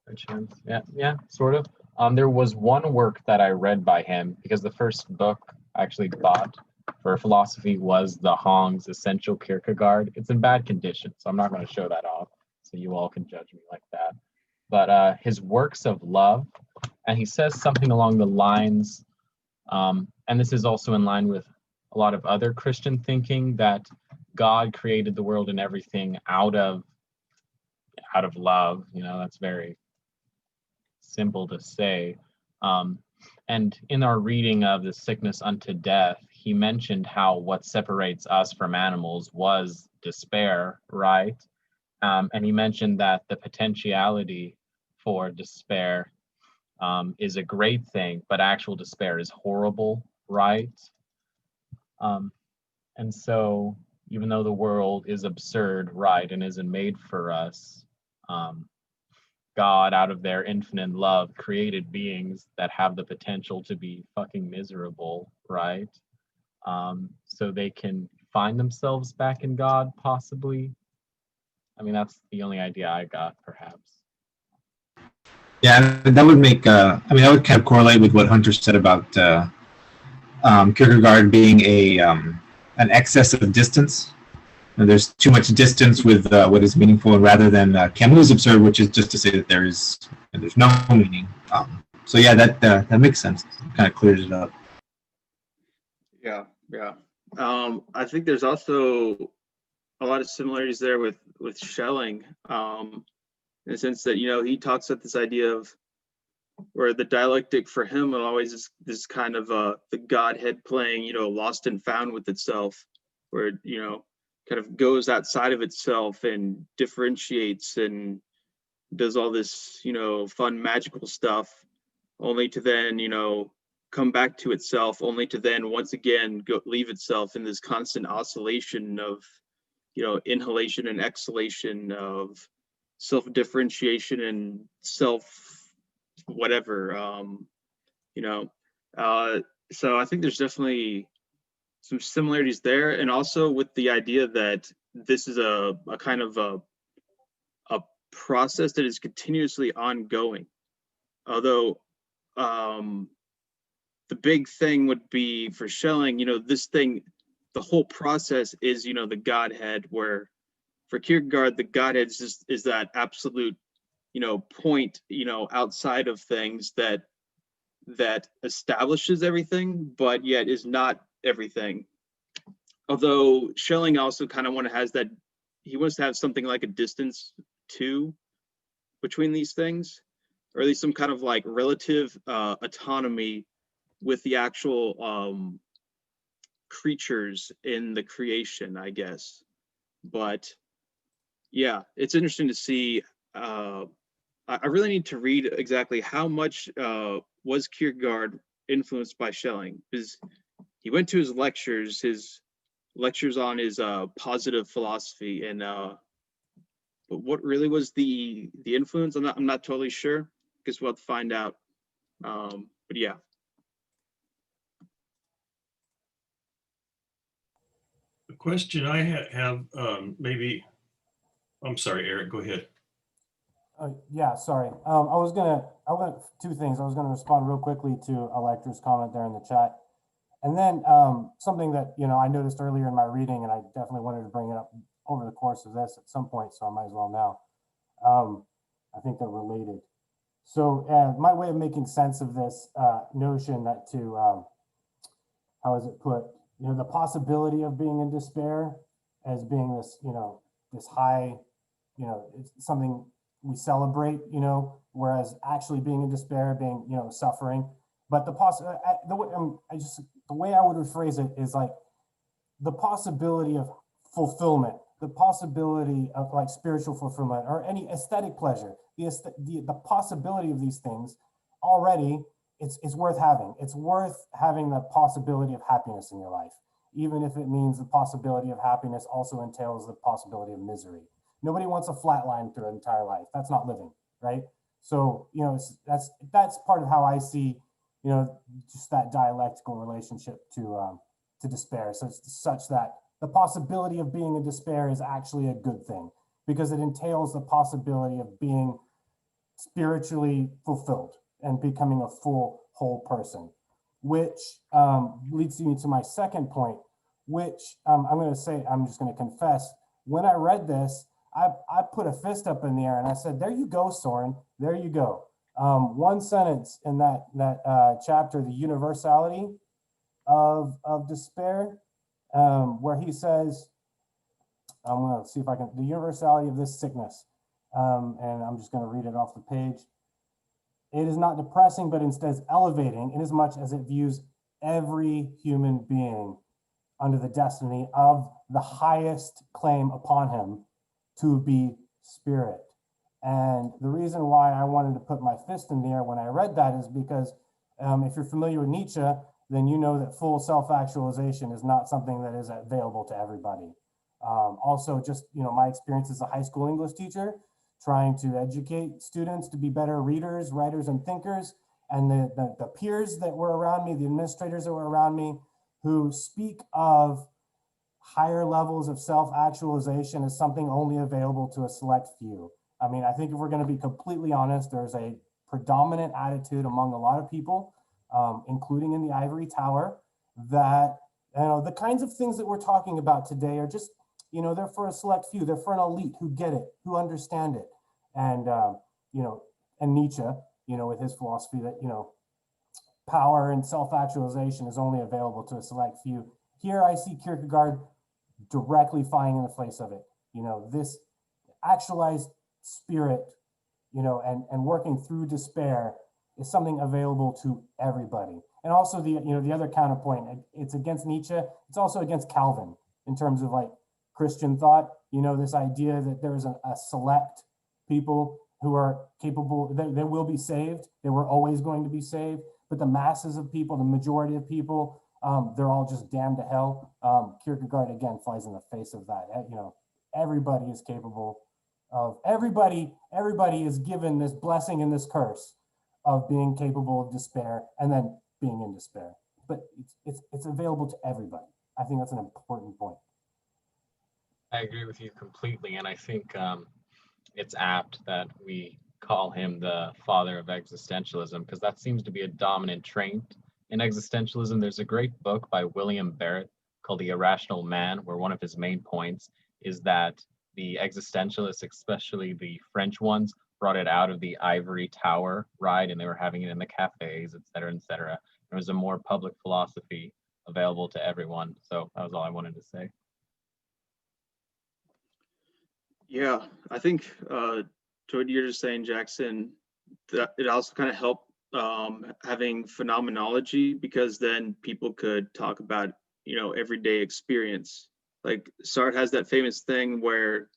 By chance? Yeah, sort of. There was one work that I read by him, because the first book I actually bought for philosophy was the Hong's Essential Kierkegaard. It's in bad condition, so I'm not going to show that off, so you all can judge me like that. But his works of love, and he says something along the lines, and this is also in line with a lot of other Christian thinking, that God created the world and everything out of love. That's very simple to say. And in our reading of The Sickness Unto Death, he mentioned how what separates us from animals was despair, right? And he mentioned that the potentiality for despair is a great thing, but actual despair is horrible, right? And so even though the world is absurd, right, and isn't made for us, God, out of their infinite love, created beings that have the potential to be fucking miserable, right? So they can find themselves back in God, possibly. I mean, that's the only idea I got, perhaps. Yeah, that would make. I mean, that would kind of correlate with what Hunter said about Kierkegaard being an excess of distance. And there's too much distance with what is meaningful, and rather than Camus' absurd, which is just to say that there's no meaning. So yeah, that makes sense. Kind of clears it up. Yeah, yeah. I think there's also a lot of similarities there with Schelling, in the sense that, you know, he talks about this idea of where the dialectic for him always is this kind of the Godhead playing, you know, lost and found with itself, where it, you know, kind of goes outside of itself and differentiates and does all this, you know, fun magical stuff, only to then, you know, come back to itself, only to then once again leave itself in this constant oscillation of, you know, inhalation and exhalation, of self-differentiation and self whatever, you know. So I think there's definitely some similarities there, and also with the idea that this is a kind of a process that is continuously ongoing. Although the big thing would be for Schelling, you know, this thing, the whole process is, you know, the Godhead, where for Kierkegaard, the Godhead is that absolute, you know, point, you know, outside of things that establishes everything, but yet is not everything. Although Schelling also kind of has that, he wants to have something like a distance too between these things, or at least some kind of like relative autonomy with the actual creatures in the creation, I guess. But yeah, it's interesting to see. I really need to read exactly how much was Kierkegaard influenced by Schelling, because he went to his lectures on his positive philosophy, and but what really was the influence? I'm not totally sure. Guess we'll have to find out. But yeah. The question I have, maybe, I'm sorry, Eric, go ahead. Yeah, sorry. I went two things. I was gonna respond real quickly to Electra's comment there in the chat. And then something that, you know, I noticed earlier in my reading, and I definitely wanted to bring it up over the course of this at some point, so I might as well now. I think they're related. So my way of making sense of this notion that how is it put, you know, the possibility of being in despair as being this, you know, this high, you know, it's something we celebrate, you know, whereas actually being in despair, being, you know, suffering. But the way I would rephrase it is like the possibility of fulfillment, the possibility of like spiritual fulfillment or any aesthetic pleasure, the possibility of these things already, it's worth having. It's worth having the possibility of happiness in your life, even if it means the possibility of happiness also entails the possibility of misery. Nobody wants a flat line through an entire life. That's not living, right? So, you know, that's part of how I see, you know, just that dialectical relationship to despair. So it's such that the possibility of being in despair is actually a good thing because it entails the possibility of being spiritually fulfilled and becoming a full, whole person, which leads me to my second point, which I'm just going to confess, when I read this, I put a fist up in the air and I said, there you go, Soren, there you go. One sentence in that chapter, the universality of despair, where he says, I'm going to see if I can, the universality of this sickness, and I'm just going to read it off the page. It is not depressing, but instead elevating, inasmuch as it views every human being under the destiny of the highest claim upon him to be spirit. And the reason why I wanted to put my fist in the air when I read that is because if you're familiar with Nietzsche, then you know that full self-actualization is not something that is available to everybody. Also, just, you know, my experience as a high school English teacher, trying to educate students to be better readers, writers, and thinkers, and the peers that were around me, the administrators that were around me, who speak of higher levels of self-actualization is something only available to a select few. I mean, I think if we're going to be completely honest, there's a predominant attitude among a lot of people, including in the ivory tower, that, you know, the kinds of things that we're talking about today are just, you know, they're for a select few. They're for an elite who get it, who understand it. And, you know, and Nietzsche, you know, with his philosophy that, you know, power and self-actualization is only available to a select few. Here I see Kierkegaard directly flying in the face of it. You know, this actualized spirit, you know, and working through despair is something available to everybody. And also the, you know, the other counterpoint, it's against Nietzsche, it's also against Calvin in terms of like Christian thought, you know, this idea that there's a select people who are capable, they will be saved. They were always going to be saved, but the masses of people, the majority of people, they're all just damned to hell. Kierkegaard again flies in the face of that. You know, everybody is capable of, everybody is given this blessing and this curse of being capable of despair and then being in despair. But it's available to everybody. I think that's an important point. I agree with you completely, and I think it's apt that we call him the father of existentialism, because that seems to be a dominant trait in existentialism. There's a great book by William Barrett called The Irrational Man, where one of his main points is that the existentialists, especially the French ones, brought it out of the ivory tower ride, and they were having it in the cafes, et cetera, et cetera. There was a more public philosophy available to everyone. So that was all I wanted to say. Yeah, I think to what you're just saying, Jackson, that it also kind of helped having phenomenology, because then people could talk about, you know, everyday experience. Like Sartre has that famous thing where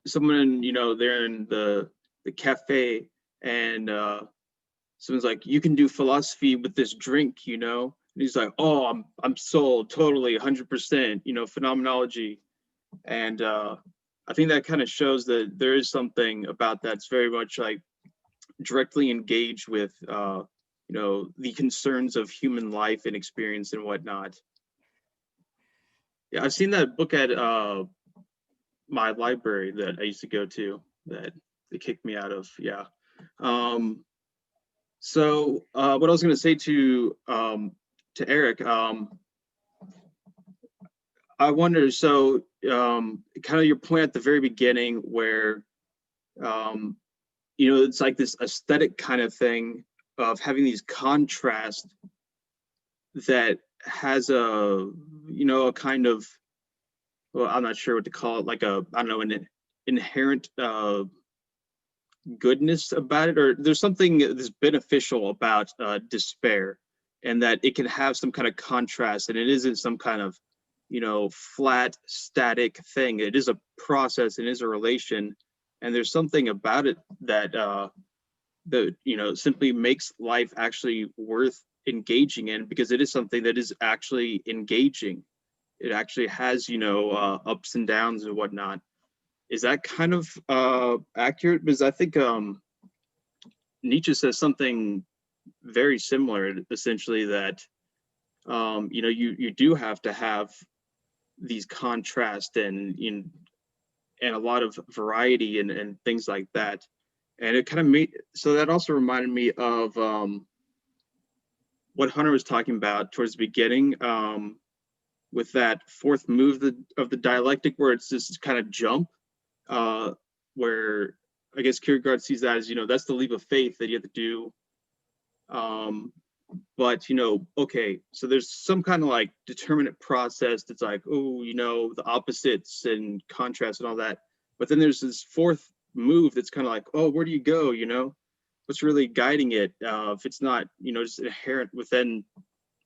someone, you know, they're in the cafe and someone's like, you can do philosophy with this drink, you know, and he's like, oh, I'm sold totally 100%, you know, phenomenology. And I think that kind of shows that there is something about that's very much like directly engaged with, you know, the concerns of human life and experience and whatnot. Yeah, I've seen that book at my library that I used to go to that they kicked me out of. Yeah. So what I was going to say to Eric, I wonder, so kind of your point at the very beginning where, you know, it's like this aesthetic kind of thing of having these contrasts that has a, you know, a kind of, well, I'm not sure what to call it, like a, I don't know, an inherent goodness about it, or there's something that's beneficial about despair, and that it can have some kind of contrast, and it isn't some kind of, you know, flat static thing. It is a process, it is a relation, and there's something about it that that, you know, simply makes life actually worth engaging in, because it is something that is actually engaging. It actually has, you know, ups and downs and whatnot. Is that kind of accurate? Because I think Nietzsche says something very similar, essentially, that you know, you do have to have these contrasts and a lot of variety and things like that. And it kind of made, so that also reminded me of what Hunter was talking about towards the beginning, with that fourth move of the dialectic, where it's this kind of jump, where I guess Kierkegaard sees that as, you know, that's the leap of faith that you have to do. But, you know, okay, so there's some kind of like determinate process that's like, oh, you know, the opposites and contrast and all that. But then there's this fourth move that's kind of like, oh, where do you go? You know, what's really guiding it? If it's not, you know, just inherent within,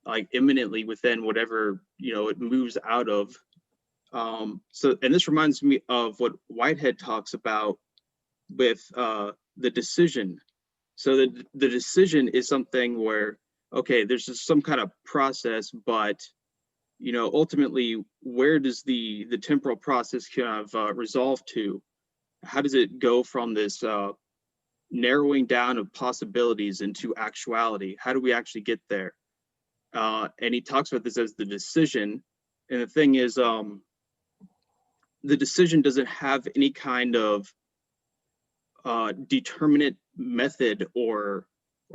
like imminently within whatever, you know, it moves out of. So, and this reminds me of what Whitehead talks about with the decision. So the decision is something where, okay, there's just some kind of process, but, you know, ultimately, where does the temporal process kind of resolve to? How does it go from this narrowing down of possibilities into actuality? How do we actually get there? And he talks about this as the decision. And the thing is, the decision doesn't have any kind of determinate method or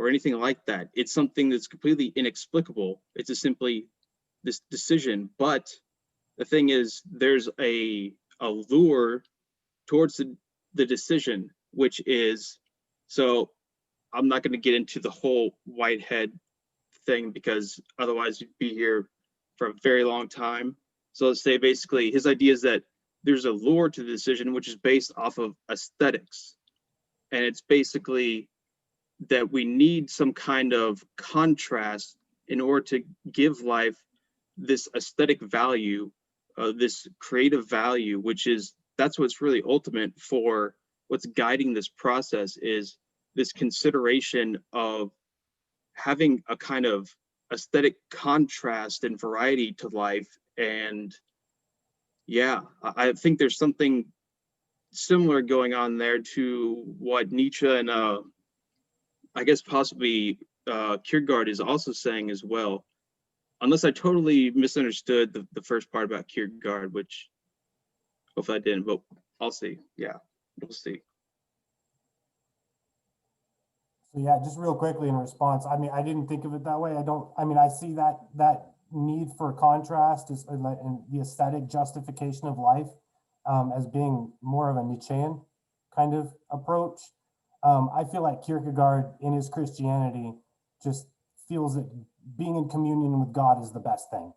anything like that. It's something that's completely inexplicable. It's just simply this decision. But the thing is, there's a lure towards the decision, which is, so I'm not going to get into the whole Whitehead thing because otherwise you'd be here for a very long time. So let's say basically his idea is that there's a lure to the decision, which is based off of aesthetics. And it's basically that we need some kind of contrast in order to give life this aesthetic value, this creative value, which is, that's what's really ultimate for what's guiding this process, is this consideration of having a kind of aesthetic contrast and variety to life. And yeah, I think there's something similar going on there to what Nietzsche and I guess possibly Kierkegaard is also saying as well. Unless I totally misunderstood the first part about Kierkegaard, which hopefully I didn't, but I'll see. Yeah, we'll see. So yeah, just real quickly in response, I mean, I didn't think of it that way. I mean, I see that need for contrast is and the aesthetic justification of life as being more of a Nietzschean kind of approach. I feel like Kierkegaard in his Christianity just feels that being in communion with God is the best thing,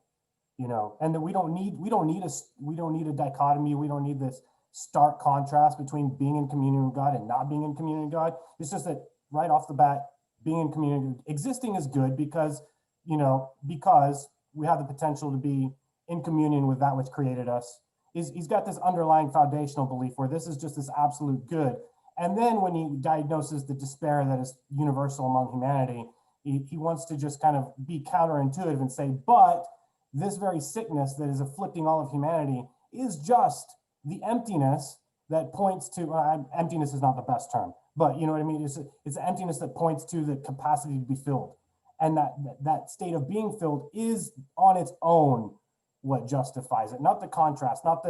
you know, and that we don't need a dichotomy. We don't need this stark contrast between being in communion with God and not being in communion with God. It's just that right off the bat, being in community, existing is good because, you know, because we have the potential to be in communion with that which created us. He's got this underlying foundational belief where this is just this absolute good. And then when he diagnoses the despair that is universal among humanity, he wants to just kind of be counterintuitive and say, but this very sickness that is afflicting all of humanity is just the emptiness that points to, emptiness is not the best term, but you know what I mean? It's the emptiness that points to the capacity to be filled. And that state of being filled is on its own what justifies it, not the contrast, not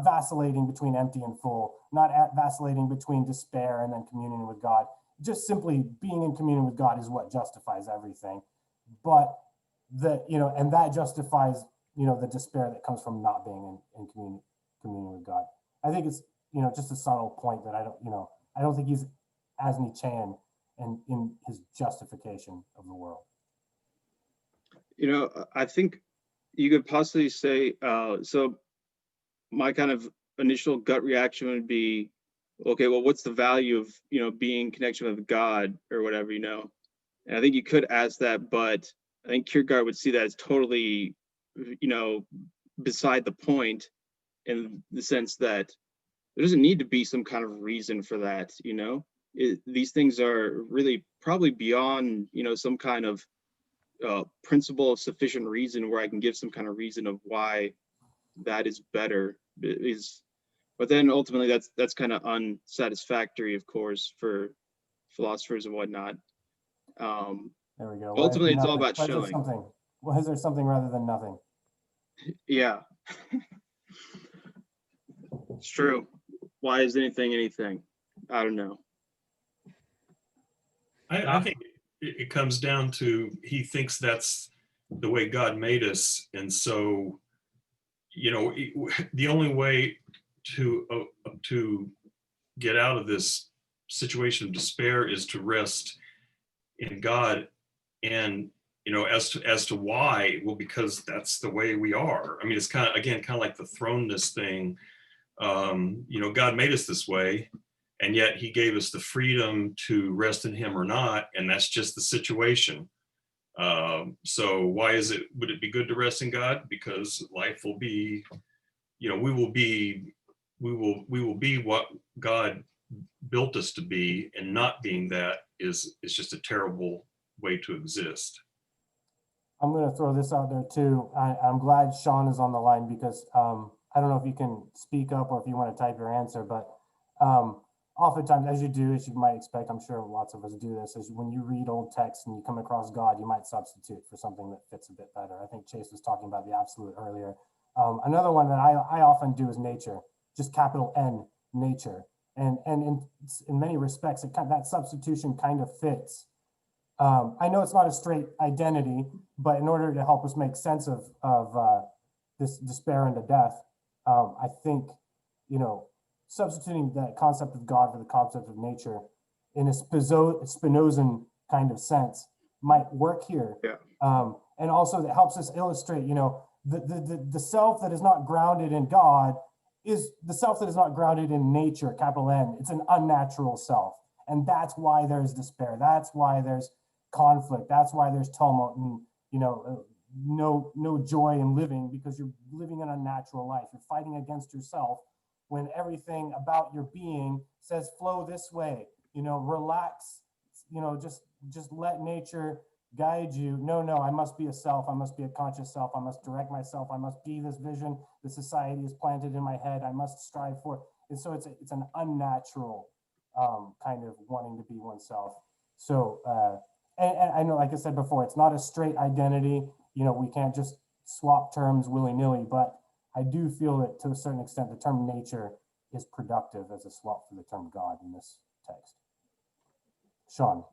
vacillating between empty and full, not vacillating between despair and then communion with God. Just simply being in communion with God is what justifies everything. But and that justifies, the despair that comes from not being in communion with God. I think it's, just a subtle point that I don't think he's as Nietzschean in his justification of the world. I think you could possibly say, so my kind of initial gut reaction would be, okay, well, what's the value of, being in connection with God or whatever, And I think you could ask that, but I think Kierkegaard would see that as totally, beside the point, in the sense that there doesn't need to be some kind of reason for that, these things are really probably beyond, some kind of principle of sufficient reason where I can give some kind of reason of why that is better. But then ultimately that's kind of unsatisfactory, of course, for philosophers and whatnot. There we go. Ultimately, it's all about showing. Why is there something rather than nothing? Yeah. It's true. Why is anything? I don't know. I think it comes down to, he thinks that's the way God made us. And so, the only way to get out of this situation of despair is to rest in God. And, as to why, well, because that's the way we are. I mean, it's kind of like the thrownness thing. God made us this way, and yet he gave us the freedom to rest in him or not. And that's just the situation. So why would it be good to rest in God? Because life will be, we will be what God built us to be, and not being that is just a terrible way to exist. I'm going to throw this out there too. I'm glad Sean is on the line because I don't know if you can speak up or if you want to type your answer, but oftentimes, as you might expect, I'm sure lots of us do this, is when you read old texts and you come across God, you might substitute for something that fits a bit better. I think Chase was talking about the absolute earlier. Another one that I often do is nature, just capital N, nature. And in many respects, that substitution kind of fits. I know it's not a straight identity, but in order to help us make sense of this despair and the death, I think, substituting the concept of God for the concept of nature in a Spinozan kind of sense might work here. Yeah. And also that helps us illustrate, the self that is not grounded in God is the self that is not grounded in nature, capital N. It's an unnatural self. And that's why there's despair. That's why there's conflict. That's why there's tumult and, no joy in living, because you're living an unnatural life. You're fighting against yourself when everything about your being says flow this way, relax, just let nature guide you. No, I must be a self. I must be a conscious self. I must direct myself. I must be this vision the society is planted in my head. I must strive for. And so it's an unnatural kind of wanting to be oneself. So, and I know, like I said before, it's not a straight identity. We can't just swap terms willy-nilly, but I do feel that to a certain extent, the term nature is productive as a swap for the term God in this text. Sean.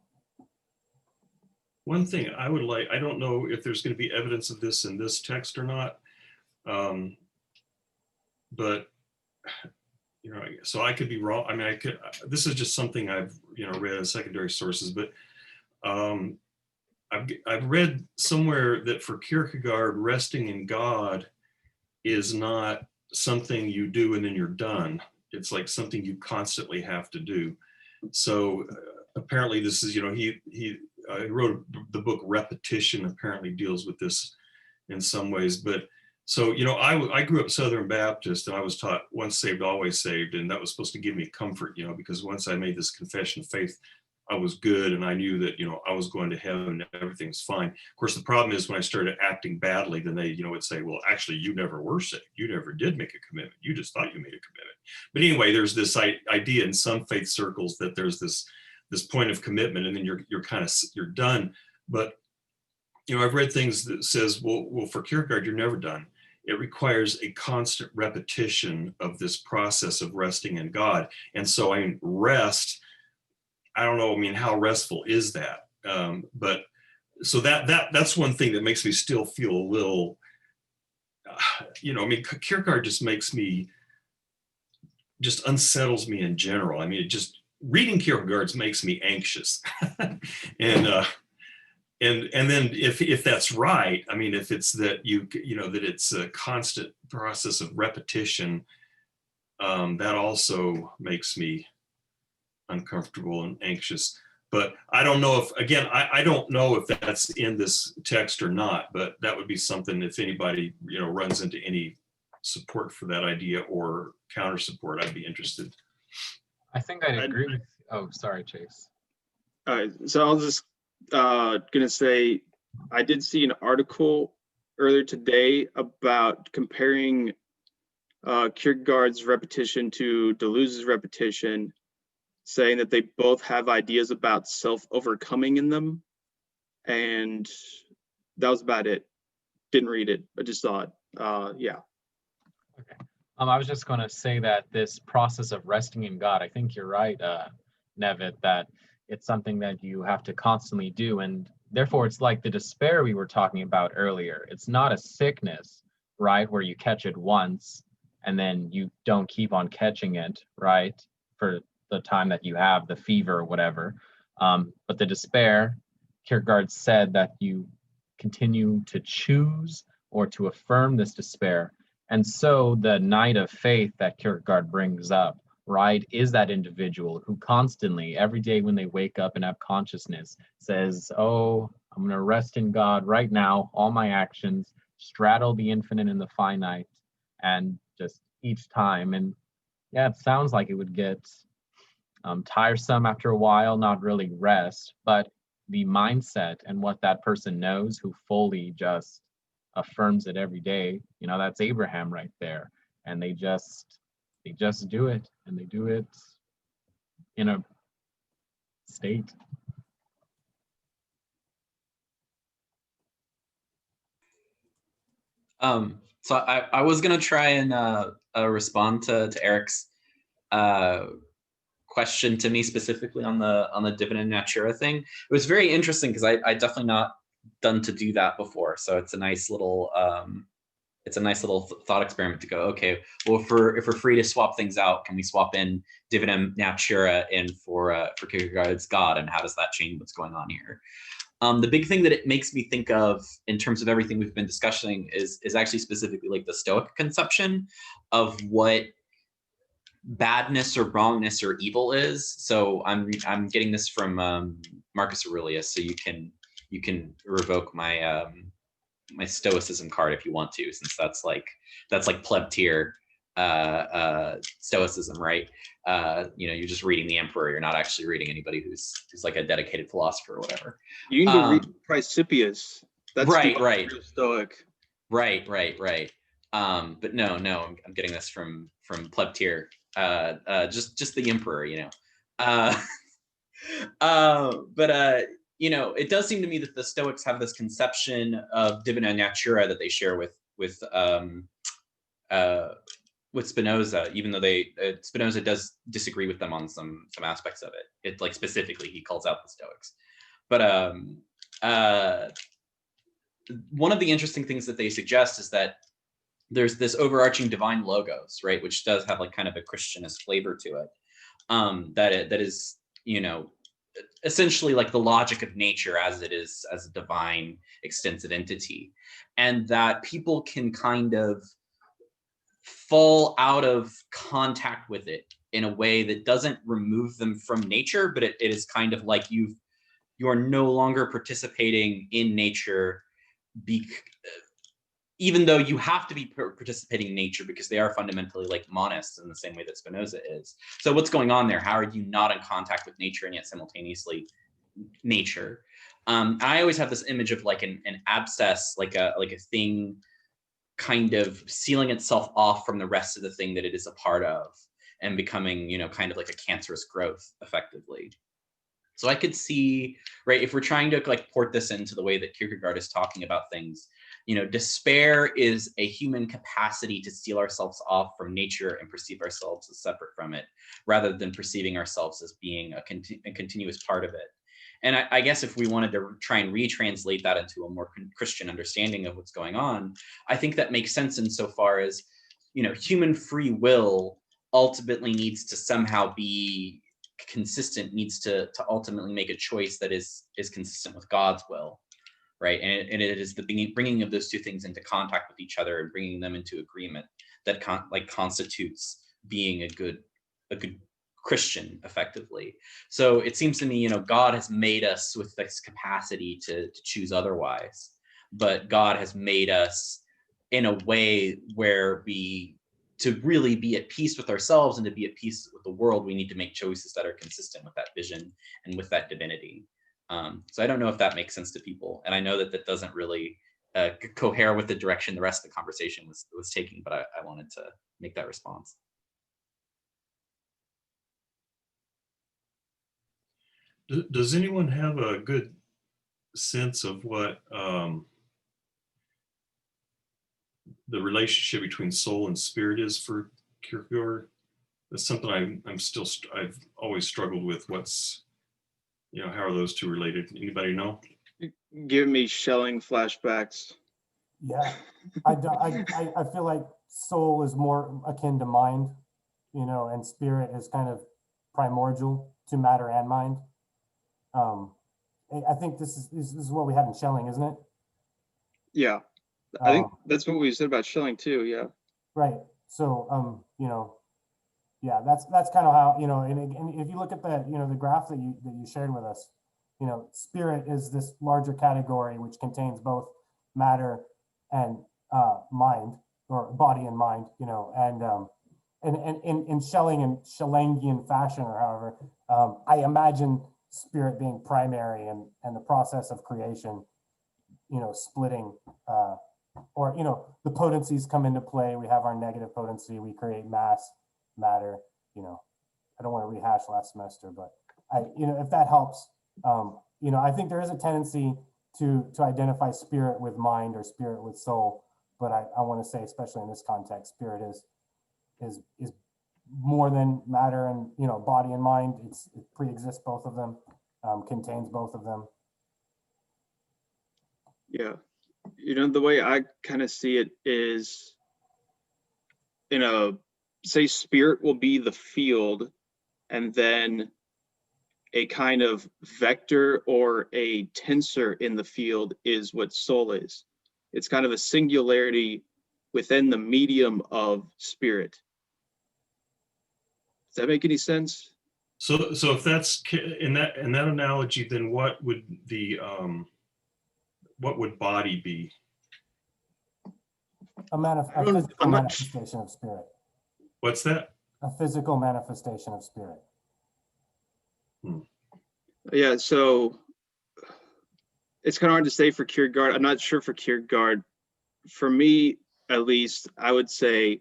One thing I would like, I don't know if there's going to be evidence of this in this text or not, but so I could be wrong. I mean, this is just something I've read in secondary sources, but I've read somewhere that for Kierkegaard, resting in God is not something you do and then you're done. It's like something you constantly have to do. So apparently this is, he wrote the book Repetition, apparently deals with this in some ways. But so, I grew up Southern Baptist, and I was taught once saved, always saved. And that was supposed to give me comfort, because once I made this confession of faith, I was good. And I knew that, I was going to heaven and everything's fine. Of course, the problem is when I started acting badly, then they, would say, well, actually, you never were saved. You never did make a commitment. You just thought you made a commitment. But anyway, there's this idea in some faith circles that there's this point of commitment, and then you're done. But I've read things that says, well, for Kierkegaard, you're never done. It requires a constant repetition of this process of resting in God. And so, rest, I don't know, how restful is that? But so that's one thing that makes me still feel a little, Kierkegaard just unsettles me in general. Reading Kierkegaard makes me anxious. And then if that's right, if it's that that it's a constant process of repetition, that also makes me uncomfortable and anxious. But I don't know if, again, I don't know if that's in this text or not, but that would be something, if anybody, runs into any support for that idea or counter support, I'd be interested. I think I'd agree with, oh, sorry, Chase. All right, so I'll just gonna say, I did see an article earlier today about comparing Kierkegaard's repetition to Deleuze's repetition, saying that they both have ideas about self-overcoming in them. And that was about it. Didn't read it, I just saw it. Yeah. Okay. I was just going to say that this process of resting in God, I think you're right, Nevitt, that it's something that you have to constantly do. And therefore, it's like the despair we were talking about earlier. It's not a sickness, right, where you catch it once and then you don't keep on catching it, right, for the time that you have the fever or whatever. But the despair, Kierkegaard said that you continue to choose or to affirm this despair. And so the knight of faith that Kierkegaard brings up, right, is that individual who constantly, every day when they wake up and have consciousness, says, oh, I'm going to rest in God right now, all my actions, straddle the infinite and the finite, and just each time. And yeah, it sounds like it would get tiresome after a while, not really rest, but the mindset and what that person knows who fully just affirms it every day, that's Abraham right there. And they just do it, and they do it in a state. So I was gonna try and respond to Eric's question to me specifically on the Divina Natura thing. It was very interesting because I definitely not done to do that before. So it's a nice little thought experiment to go, okay, well, if we're free to swap things out, can we swap in Divina Natura in for Kierkegaard's God, and how does that change what's going on here? The big thing that it makes me think of in terms of everything we've been discussing is actually specifically like the Stoic conception of what badness or wrongness or evil is. So I'm getting this from Marcus Aurelius, so you can revoke my my Stoicism card if you want to, since that's like pleb tier Stoicism, right? You're just reading the emperor. You're not actually reading anybody who's like a dedicated philosopher or whatever. You need to read Chrysippus. That's right. Stoic. Right. But no, I'm getting this from pleb tier. Just the emperor, But it does seem to me that the Stoics have this conception of Divina Natura that they share with Spinoza, even though Spinoza does disagree with them on some aspects of it. It like specifically he calls out the Stoics. But one of the interesting things that they suggest is that there's this overarching divine logos, right, which does have like kind of a Christianist flavor to it. That is, essentially like the logic of nature as it is as a divine extensive entity, and that people can kind of fall out of contact with it in a way that doesn't remove them from nature, but it is kind of like you are no longer participating in nature, even though you have to be participating in nature because they are fundamentally like monists in the same way that Spinoza is. So what's going on there? How are you not in contact with nature and yet simultaneously nature? I always have this image of like an abscess, like a thing kind of sealing itself off from the rest of the thing that it is a part of and becoming, kind of like a cancerous growth effectively. So I could see, right, if we're trying to like port this into the way that Kierkegaard is talking about things, despair is a human capacity to seal ourselves off from nature and perceive ourselves as separate from it, rather than perceiving ourselves as being a continuous part of it. And I guess if we wanted to try and retranslate that into a more Christian understanding of what's going on, I think that makes sense insofar as, human free will ultimately needs to somehow be consistent, needs to ultimately make a choice that is consistent with God's will. Right, and it is the bringing of those two things into contact with each other and bringing them into agreement that constitutes being a good Christian, effectively. So it seems to me, God has made us with this capacity to choose otherwise, but God has made us in a way where to really be at peace with ourselves and to be at peace with the world, we need to make choices that are consistent with that vision and with that divinity. So I don't know if that makes sense to people, and I know that doesn't really cohere with the direction the rest of the conversation was taking, but I wanted to make that response. Does anyone have a good sense of what the relationship between soul and spirit is for Kierkegaard? That's something I've always struggled with. How are those two related? Anybody know? Give me Schelling flashbacks. Yeah, I feel like soul is more akin to mind, and spirit is kind of primordial to matter and mind. I think this is what we had in Schelling, isn't it? Yeah, I think that's what we said about Schelling too. Yeah. Right. So, yeah, that's kind of how, and if you look at the graph that you shared with us, spirit is this larger category which contains both matter and mind, or body and mind, and in Schelling and Schellingian fashion, or however, I imagine spirit being primary and the process of creation, splitting, or the potencies come into play. We have our negative potency, we create matter. I don't want to rehash last semester, but if that helps, I think there is a tendency to identify spirit with mind or spirit with soul, but I want to say, especially in this context, spirit is more than matter and, you know, body and mind. It pre-exists both of them, contains both of them. Yeah. You know, the way I kind of see it is, say spirit will be the field, and then a kind of vector or a tensor in the field is what soul is. It's kind of a singularity within the medium of spirit. Does that make any sense? So if that's in that analogy, then what would body be? A physical manifestation of spirit. What's that? A physical manifestation of spirit. Yeah, so it's kind of hard to say for Kierkegaard. I'm not sure for Kierkegaard. For me, at least, I would say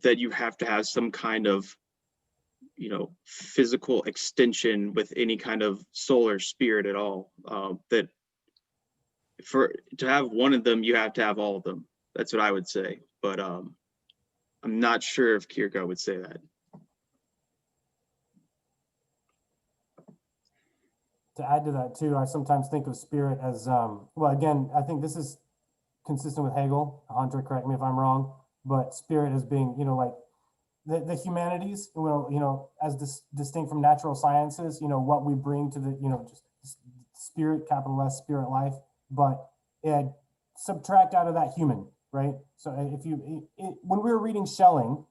that you have to have some kind of, you know, physical extension with any kind of soul or spirit at all. That to have one of them, you have to have all of them. That's what I would say. But I'm not sure if Kierkegaard would say that. To add to that too, I sometimes think of spirit as, well, again, I think this is consistent with Hegel. Hunter, correct me if I'm wrong, but spirit as being, you know, like the humanities, well, you know, as distinct from natural sciences, you know, what we bring to the, you know, just spirit, capital S, spirit life, but subtract out of that human, right? So if when we were reading Schelling,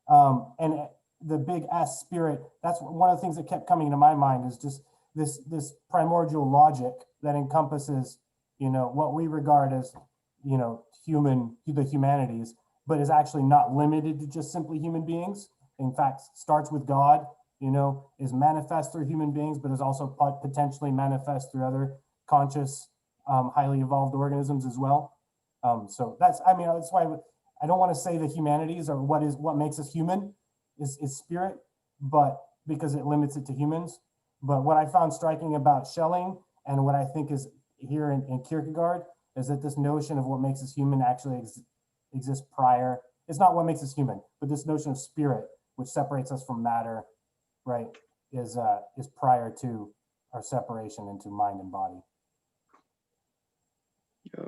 and the big S spirit, that's one of the things that kept coming to my mind is just this primordial logic that encompasses, you know, what we regard as, you know, the humanities, but is actually not limited to just simply human beings. In fact, starts with God, you know, is manifest through human beings, but is also potentially manifest through other conscious, highly evolved organisms as well. So that's why I don't want to say the humanities or what makes us human is spirit, but because it limits it to humans. But what I found striking about Schelling and what I think is here in Kierkegaard is that this notion of what makes us human actually exists prior. It's not what makes us human, but this notion of spirit, which separates us from matter, right, is prior to our separation into mind and body.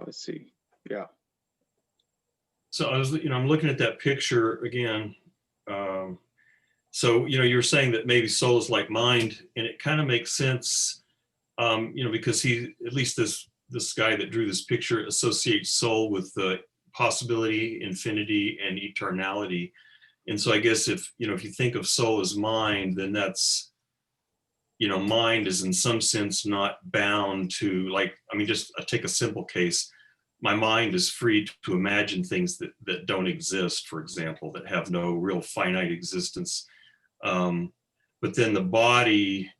Let's see. Yeah. So I'm looking at that picture again. So, you're saying that maybe soul is like mind, and it kind of makes sense, because at least this guy that drew this picture associates soul with the possibility, infinity, and eternality. And so I guess if you think of soul as mind, then that's, mind is in some sense not bound to, just take a simple case. My mind is free to imagine things that don't exist, for example, that have no real finite existence. But then the body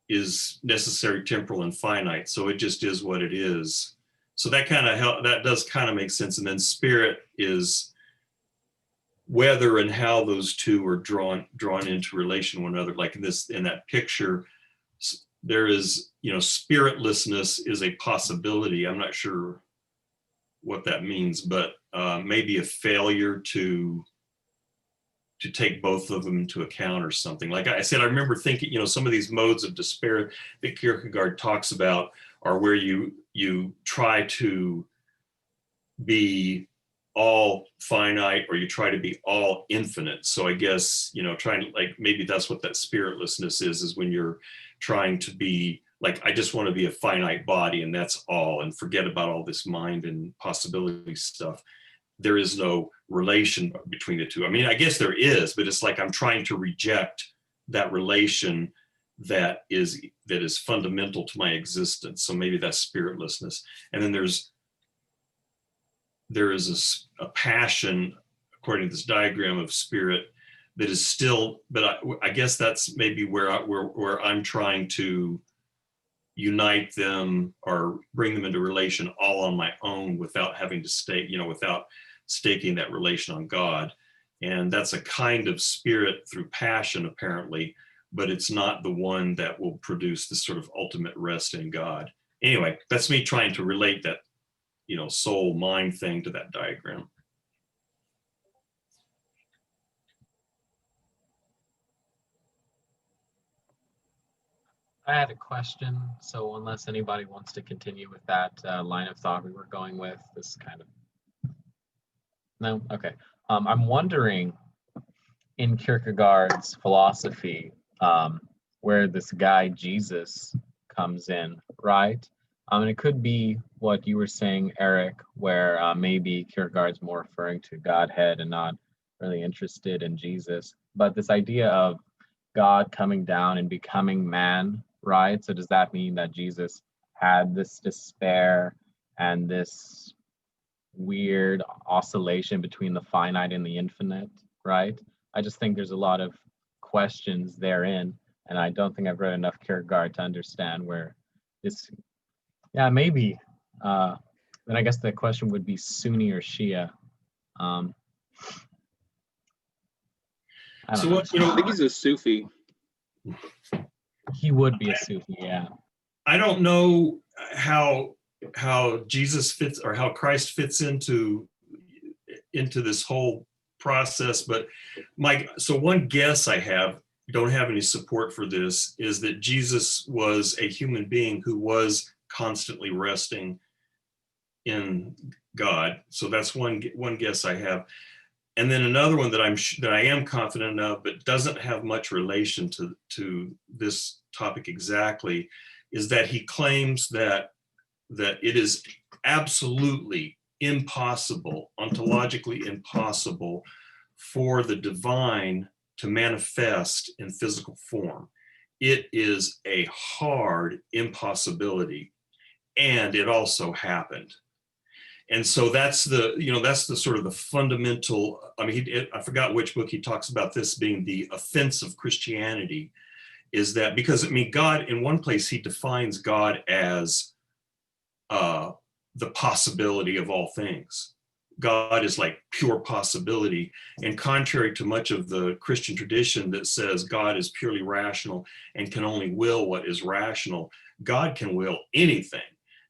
is necessary, temporal, and finite. So it just is what it is. So that does kind of make sense. And then spirit is whether and how those two are drawn into relation to one another. Like in that picture, there is, spiritlessness is a possibility. I'm not sure what that means, but maybe a failure to take both of them into account or something. Like I said, I remember thinking, some of these modes of despair that Kierkegaard talks about are where you try to be all finite or you try to be all infinite. So I guess, trying to maybe that's what that spiritlessness is when you're trying to be like, I just want to be a finite body and that's all, and forget about all this mind and possibility stuff. There is no relation between the two. I mean, I guess there is, but it's like I'm trying to reject that relation that is fundamental to my existence. So maybe that's spiritlessness. And then there is a passion, according to this diagram of spirit, that is still, but I guess that's maybe where I'm trying to unite them or bring them into relation all on my own without having to stake, without staking that relation on God. And that's a kind of spirit through passion, apparently, but it's not the one that will produce this sort of ultimate rest in God. Anyway, that's me trying to relate that, soul mind thing to that diagram. I had a question, so unless anybody wants to continue with that line of thought we were going with, this kind of, no, okay. I'm wondering, in Kierkegaard's philosophy, where this guy Jesus comes in, right? And it could be what you were saying, Eric, where maybe Kierkegaard's more referring to Godhead and not really interested in Jesus. But this idea of God coming down and becoming man, right? So does that mean that Jesus had this despair and this weird oscillation between the finite and the infinite, right? I just think there's a lot of questions therein, and I don't think I've read enough Kierkegaard to understand where this, yeah, maybe. Then I guess the question would be Sunni or Shia. I don't So know. what, I think he's a Sufi. He would be a Sufi, yeah. I don't know how Jesus fits, or how Christ fits into this whole process, but so one guess I have, don't have any support for this, is that Jesus was a human being who was constantly resting in God. So that's one guess I have. And then another one that I am confident of, but doesn't have much relation to this topic exactly, is that he claims that it is absolutely impossible, ontologically impossible, for the divine to manifest in physical form. It is a hard impossibility, and it also happened. And so that's the sort of the fundamental, I mean, I forgot which book he talks about this being the offense of Christianity, is that because, I mean, God, in one place, he defines God as the possibility of all things. God is like pure possibility. And contrary to much of the Christian tradition that says God is purely rational and can only will what is rational, God can will anything.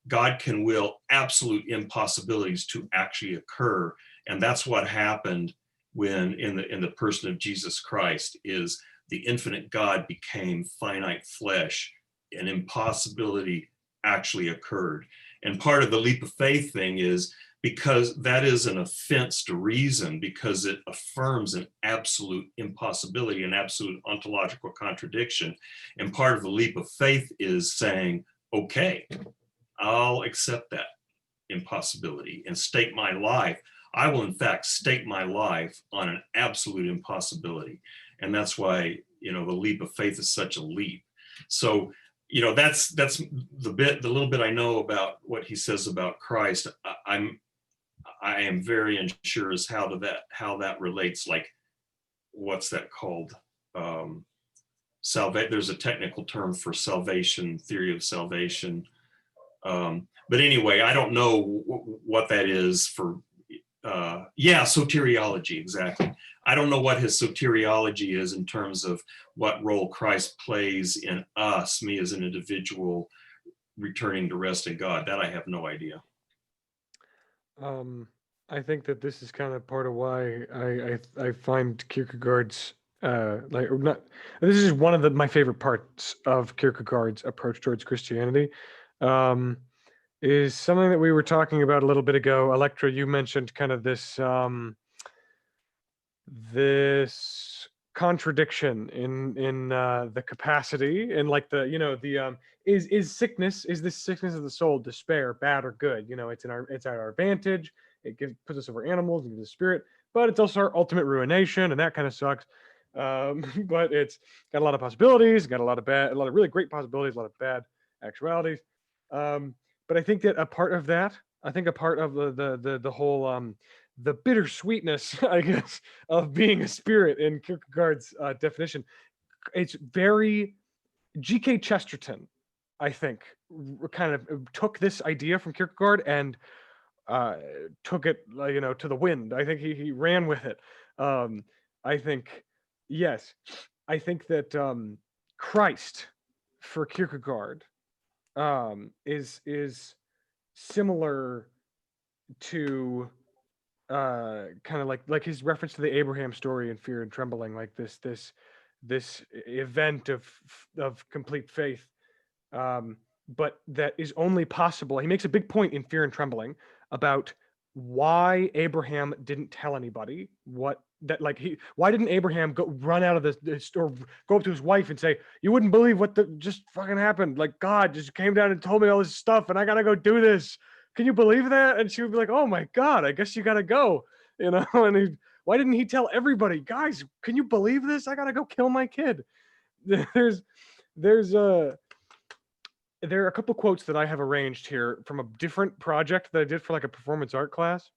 God can will absolute impossibilities to actually occur. And that's what happened when in the person of Jesus Christ, is the infinite God became finite flesh. An impossibility actually occurred. And part of the leap of faith thing is because that is an offense to reason, because it affirms an absolute impossibility, an absolute ontological contradiction. And part of the leap of faith is saying, okay, I'll accept that impossibility and stake my life. I will in fact stake my life on an absolute impossibility. And that's why, the leap of faith is such a leap. So, that's the little bit I know about what he says about Christ. I am very unsure as how that relates. Like, what's that called? There's a technical term for salvation, theory of salvation. But anyway, I don't know what that is for. Soteriology, exactly. I don't know what his soteriology is in terms of what role Christ plays in us, me as an individual, returning to rest in God. That I have no idea. I think that this is kind of part of why I find Kierkegaard's this is one of my favorite parts of Kierkegaard's approach towards Christianity. Is something that we were talking about a little bit ago. Electra, you mentioned kind of this this contradiction in the capacity, and like is sickness, is this sickness of the soul, despair, bad or good? It's at our advantage. It puts us over animals and gives us spirit, but it's also our ultimate ruination, and that kind of sucks. But it's got a lot of possibilities, got a lot of really great possibilities, a lot of bad actualities. But I think that a part of that, a part of the whole the bittersweetness, I guess, of being a spirit in Kierkegaard's definition, it's very G.K. Chesterton, I think, kind of took this idea from Kierkegaard and took it, to the wind. I think he ran with it. I think, yes, I think that Christ for Kierkegaard is similar to kind of like his reference to the Abraham story in Fear and Trembling, like this event of complete faith, but that is only possible. He makes a big point in Fear and Trembling about why Abraham didn't tell anybody what that like he why didn't Abraham go run out of the store, go up to his wife and say, you wouldn't believe what the just fucking happened, like God just came down and told me all this stuff and I gotta go do this, can you believe that? And she would be like, oh my God, I guess you gotta go, you know. And why didn't he tell everybody, guys, can you believe this, I gotta go kill my kid. there's there's there are a couple quotes that I have arranged here from a different project that I did for like a performance art class,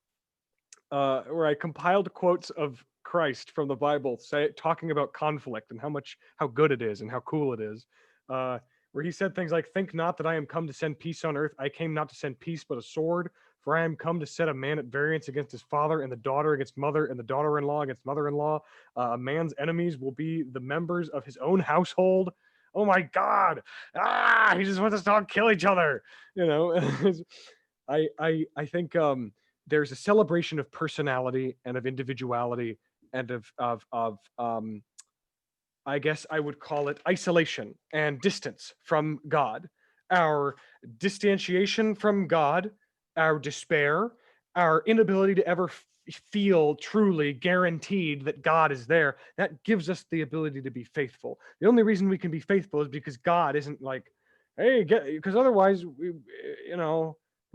where I compiled quotes of Christ from the Bible, talking about conflict and how good it is and how cool it is. Where he said things like, "Think not that I am come to send peace on earth. I came not to send peace, but a sword. For I am come to set a man at variance against his father, and the daughter against mother, and the daughter-in-law against mother-in-law. A man's enemies will be the members of his own household." Oh my God! Ah, he just wants us to all kill each other. You know, I think there's a celebration of personality and of individuality and of I guess I would call it isolation and distance from God. Our distantiation from God, our despair, our inability to ever feel truly guaranteed that God is there, that gives us the ability to be faithful. The only reason we can be faithful is because God isn't like, hey, because otherwise we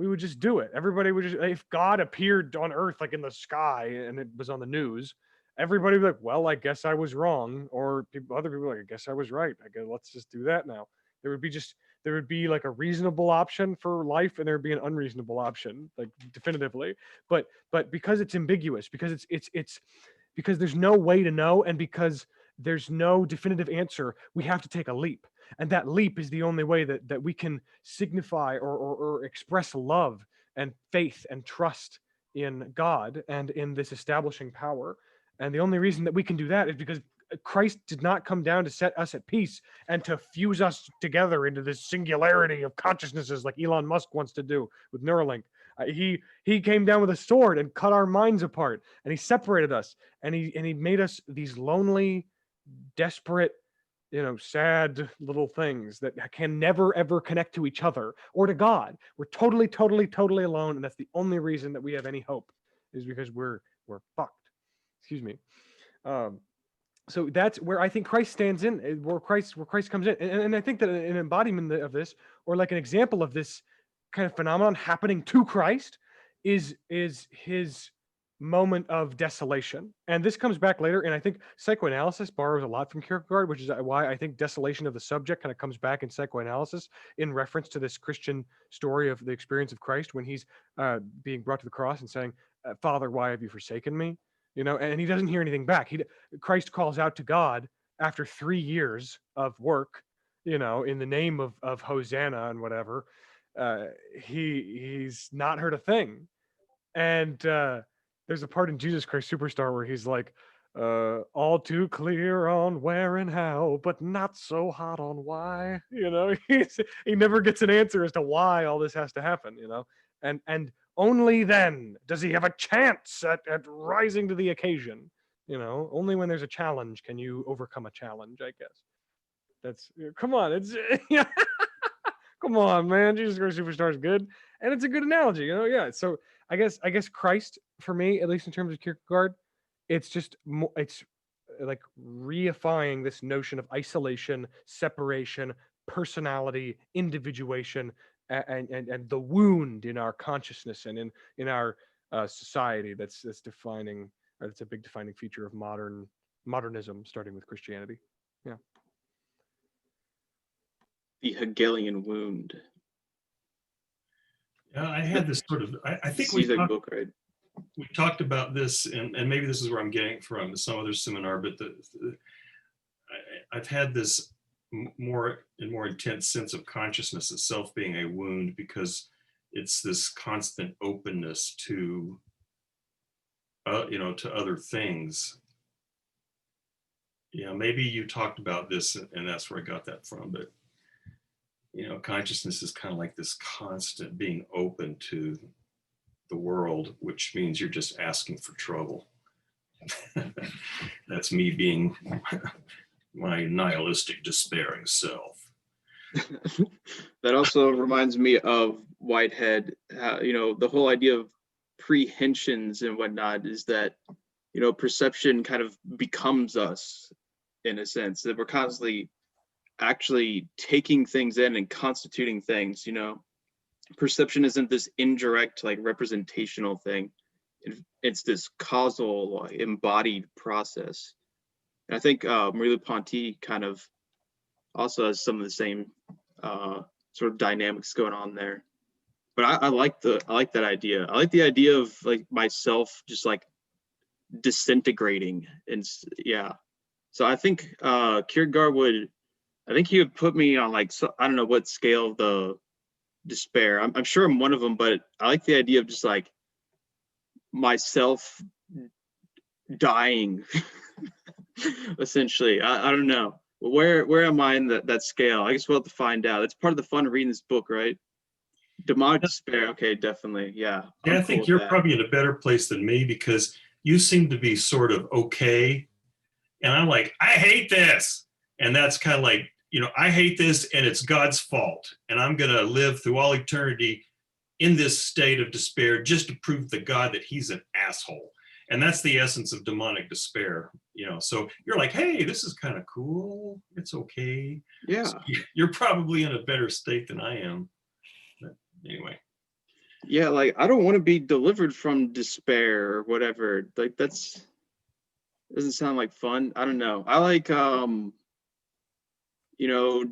would just do it. Everybody would just, if God appeared on earth like in the sky and it was on the news, everybody would be like, well, I guess I was wrong. Or other people like, I guess I was right. I guess let's just do that now. There would be like a reasonable option for life and there would be an unreasonable option, like definitively. But because it's ambiguous, because it's because there's no way to know, and because there's no definitive answer, we have to take a leap. And that leap is the only way that we can signify or express love and faith and trust in God and in this establishing power. And the only reason that we can do that is because Christ did not come down to set us at peace and to fuse us together into this singularity of consciousnesses like Elon Musk wants to do with Neuralink. He came down with a sword and cut our minds apart, and he separated us, and he made us these lonely, desperate, sad little things that can never ever connect to each other or to God. We're totally, totally, totally alone, and that's the only reason that we have any hope, is because we're fucked. Excuse me. So that's where I think Christ stands in, where Christ comes in, and I think that an embodiment of this, or like an example of this kind of phenomenon happening to Christ, is his moment of desolation. And this comes back later, and I think psychoanalysis borrows a lot from Kierkegaard, which is why I think desolation of the subject kind of comes back in psychoanalysis in reference to this Christian story of the experience of Christ when he's being brought to the cross and saying, Father, why have you forsaken me? And he doesn't hear anything back. Christ calls out to God after 3 years of work, in the name of Hosanna and whatever. He's not heard a thing. And there's a part in Jesus Christ Superstar where he's like, all too clear on where and how, but not so hot on why. He never gets an answer as to why all this has to happen. And only then does he have a chance at rising to the occasion. Only when there's a challenge can you overcome a challenge, I guess. That's, come on, it's come on, man. Jesus Christ Superstar is good, and it's a good analogy, yeah. So I guess Christ, for me, at least in terms of Kierkegaard, it's just it's like reifying this notion of isolation, separation, personality, individuation, and the wound in our consciousness and in our society that's defining, or that's a big defining feature of modernism, starting with Christianity. Yeah. The Hegelian wound. Yeah, I had this sort of, I think See that book, right? we talked about this, and maybe this is where I'm getting it from some other seminar, but I've had this more and more intense sense of consciousness itself being a wound, because it's this constant openness to to other things. Maybe you talked about this and that's where I got that from, but consciousness is kind of like this constant being open to the world, which means you're just asking for trouble. That's me being my nihilistic, despairing self. That also reminds me of Whitehead. The whole idea of prehensions and whatnot is that, perception kind of becomes us, in a sense, that we're constantly actually taking things in and constituting things. Perception isn't this indirect, like, representational thing. It's this causal, embodied process. And I think Merleau-Ponty kind of also has some of the same sort of dynamics going on there. But I like that idea. I like the idea of, like, myself just, like, disintegrating. And yeah, so I think Kierkegaard he would put me on, like, so I don't know what scale of the despair. I'm sure I'm one of them, but I like the idea of just, like, myself dying. Essentially. I don't know. Where am I in that scale? I guess we'll have to find out. It's part of the fun of reading this book, right? Demonic despair. Okay, definitely. Yeah. Yeah, I'm I think cool you're with that. probably in a better place than me, because you seem to be sort of okay. And I'm like, I hate this. And that's kind of like, I hate this and it's God's fault. And I'm going to live through all eternity in this state of despair just to prove to God that he's an asshole. And that's the essence of demonic despair, So you're like, hey, this is kind of cool. It's okay. Yeah. So you're probably in a better state than I am. But anyway. Yeah, like, I don't want to be delivered from despair or whatever. Like, doesn't sound like fun. I don't know. I like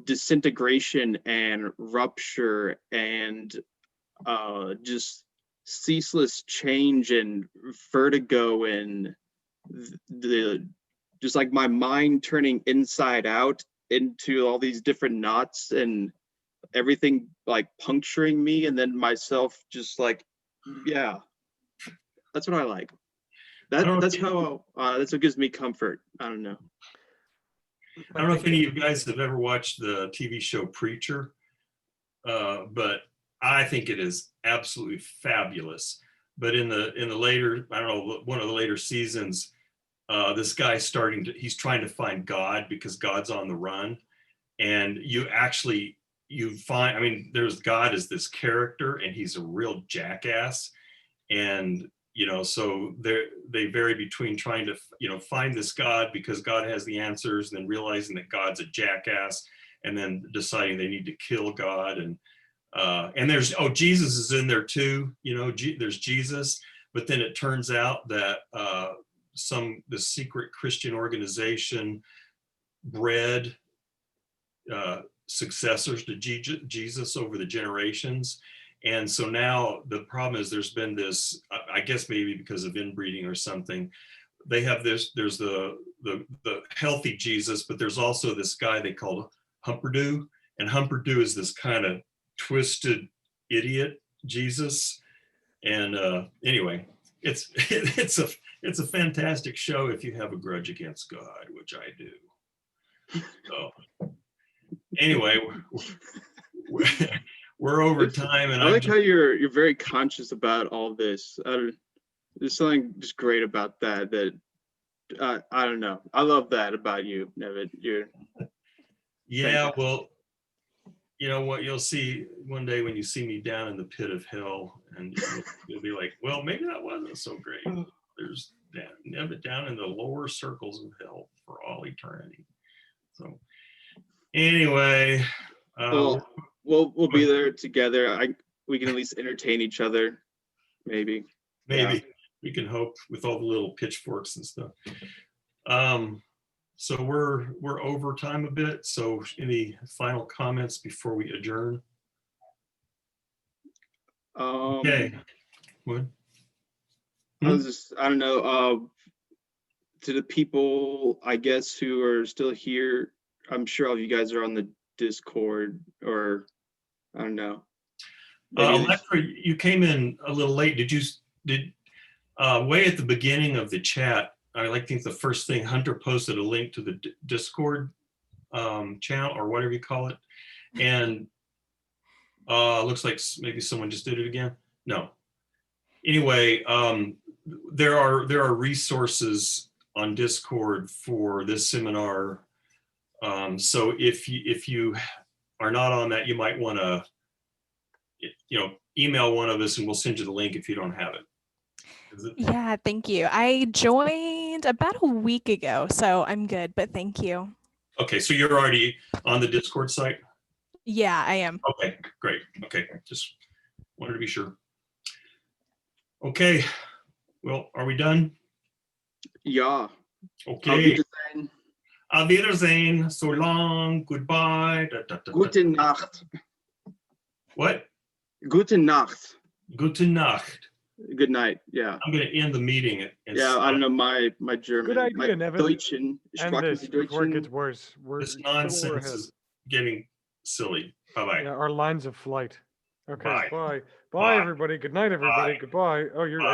disintegration and rupture and just ceaseless change and vertigo and just, like, my mind turning inside out into all these different knots and everything, like, puncturing me, and then myself just, like, yeah, that's what I like. That's what gives me comfort. I don't know. I don't know if any of you guys have ever watched the TV show Preacher, but I think it is absolutely fabulous. But in the later, I don't know, one of the later seasons, this guy's he's trying to find God because God's on the run. And you find, there's God as this character, and he's a real jackass. And, so they vary between trying to, find this God because God has the answers, and then realizing that God's a jackass, and then deciding they need to kill God. And there's, Jesus is in there too, there's Jesus. But then it turns out that the secret Christian organization bred successors to Jesus over the generations. And so now the problem is there's been this, I guess maybe because of inbreeding or something, they have there's the healthy Jesus, but there's also this guy they call Humperdew. And Humperdew is this kind of twisted idiot Jesus. And anyway, it's a fantastic show if you have a grudge against God, which I do. So anyway, we're over time, and I like how you're very conscious about all this. There's something just great about that. I don't know. I love that about you, Nevin. Yeah. Well, you know what? You'll see one day when you see me down in the pit of hell, and you'll be like, well, maybe that wasn't so great. There's Nevin down in the lower circles of hell for all eternity. So anyway, we'll be there together. We can at least entertain each other, maybe. Yeah. We can hope, with all the little pitchforks and stuff. So we're over time a bit. So any final comments before we adjourn? Okay. What? I don't know. To the people, I guess, who are still here, I'm sure all of you guys are on the Discord, or I don't know. Electra, you came in a little late. Did way at the beginning of the chat, I think the first thing, Hunter posted a link to the Discord channel, or whatever you call it. And looks like maybe someone just did it again. No. anyway, there are resources on Discord for this seminar. So if you are not on that, you might want to, email one of us and we'll send you the link if you don't have it. Yeah, thank you. I joined about a week ago, so I'm good, but thank you. Okay, so you're already on the Discord site? Yeah, I am. Okay, great. Okay, just wanted to be sure. Okay, well, are we done? Ja. Okay. Auf Wiedersehen. So long. Goodbye. Gute Nacht. What? Gute Nacht. Gute Nacht. Good night. Yeah. I'm going to end the meeting. Yeah, I don't know my German. Good idea, my Nevin. Deutschen. End this before it gets Deutschen. worse. This nonsense is getting silly. Bye-bye. Yeah, our lines of flight. Okay, Bye. bye. Bye. Bye, everybody. Good night, everybody. Bye. Goodbye. Oh, you're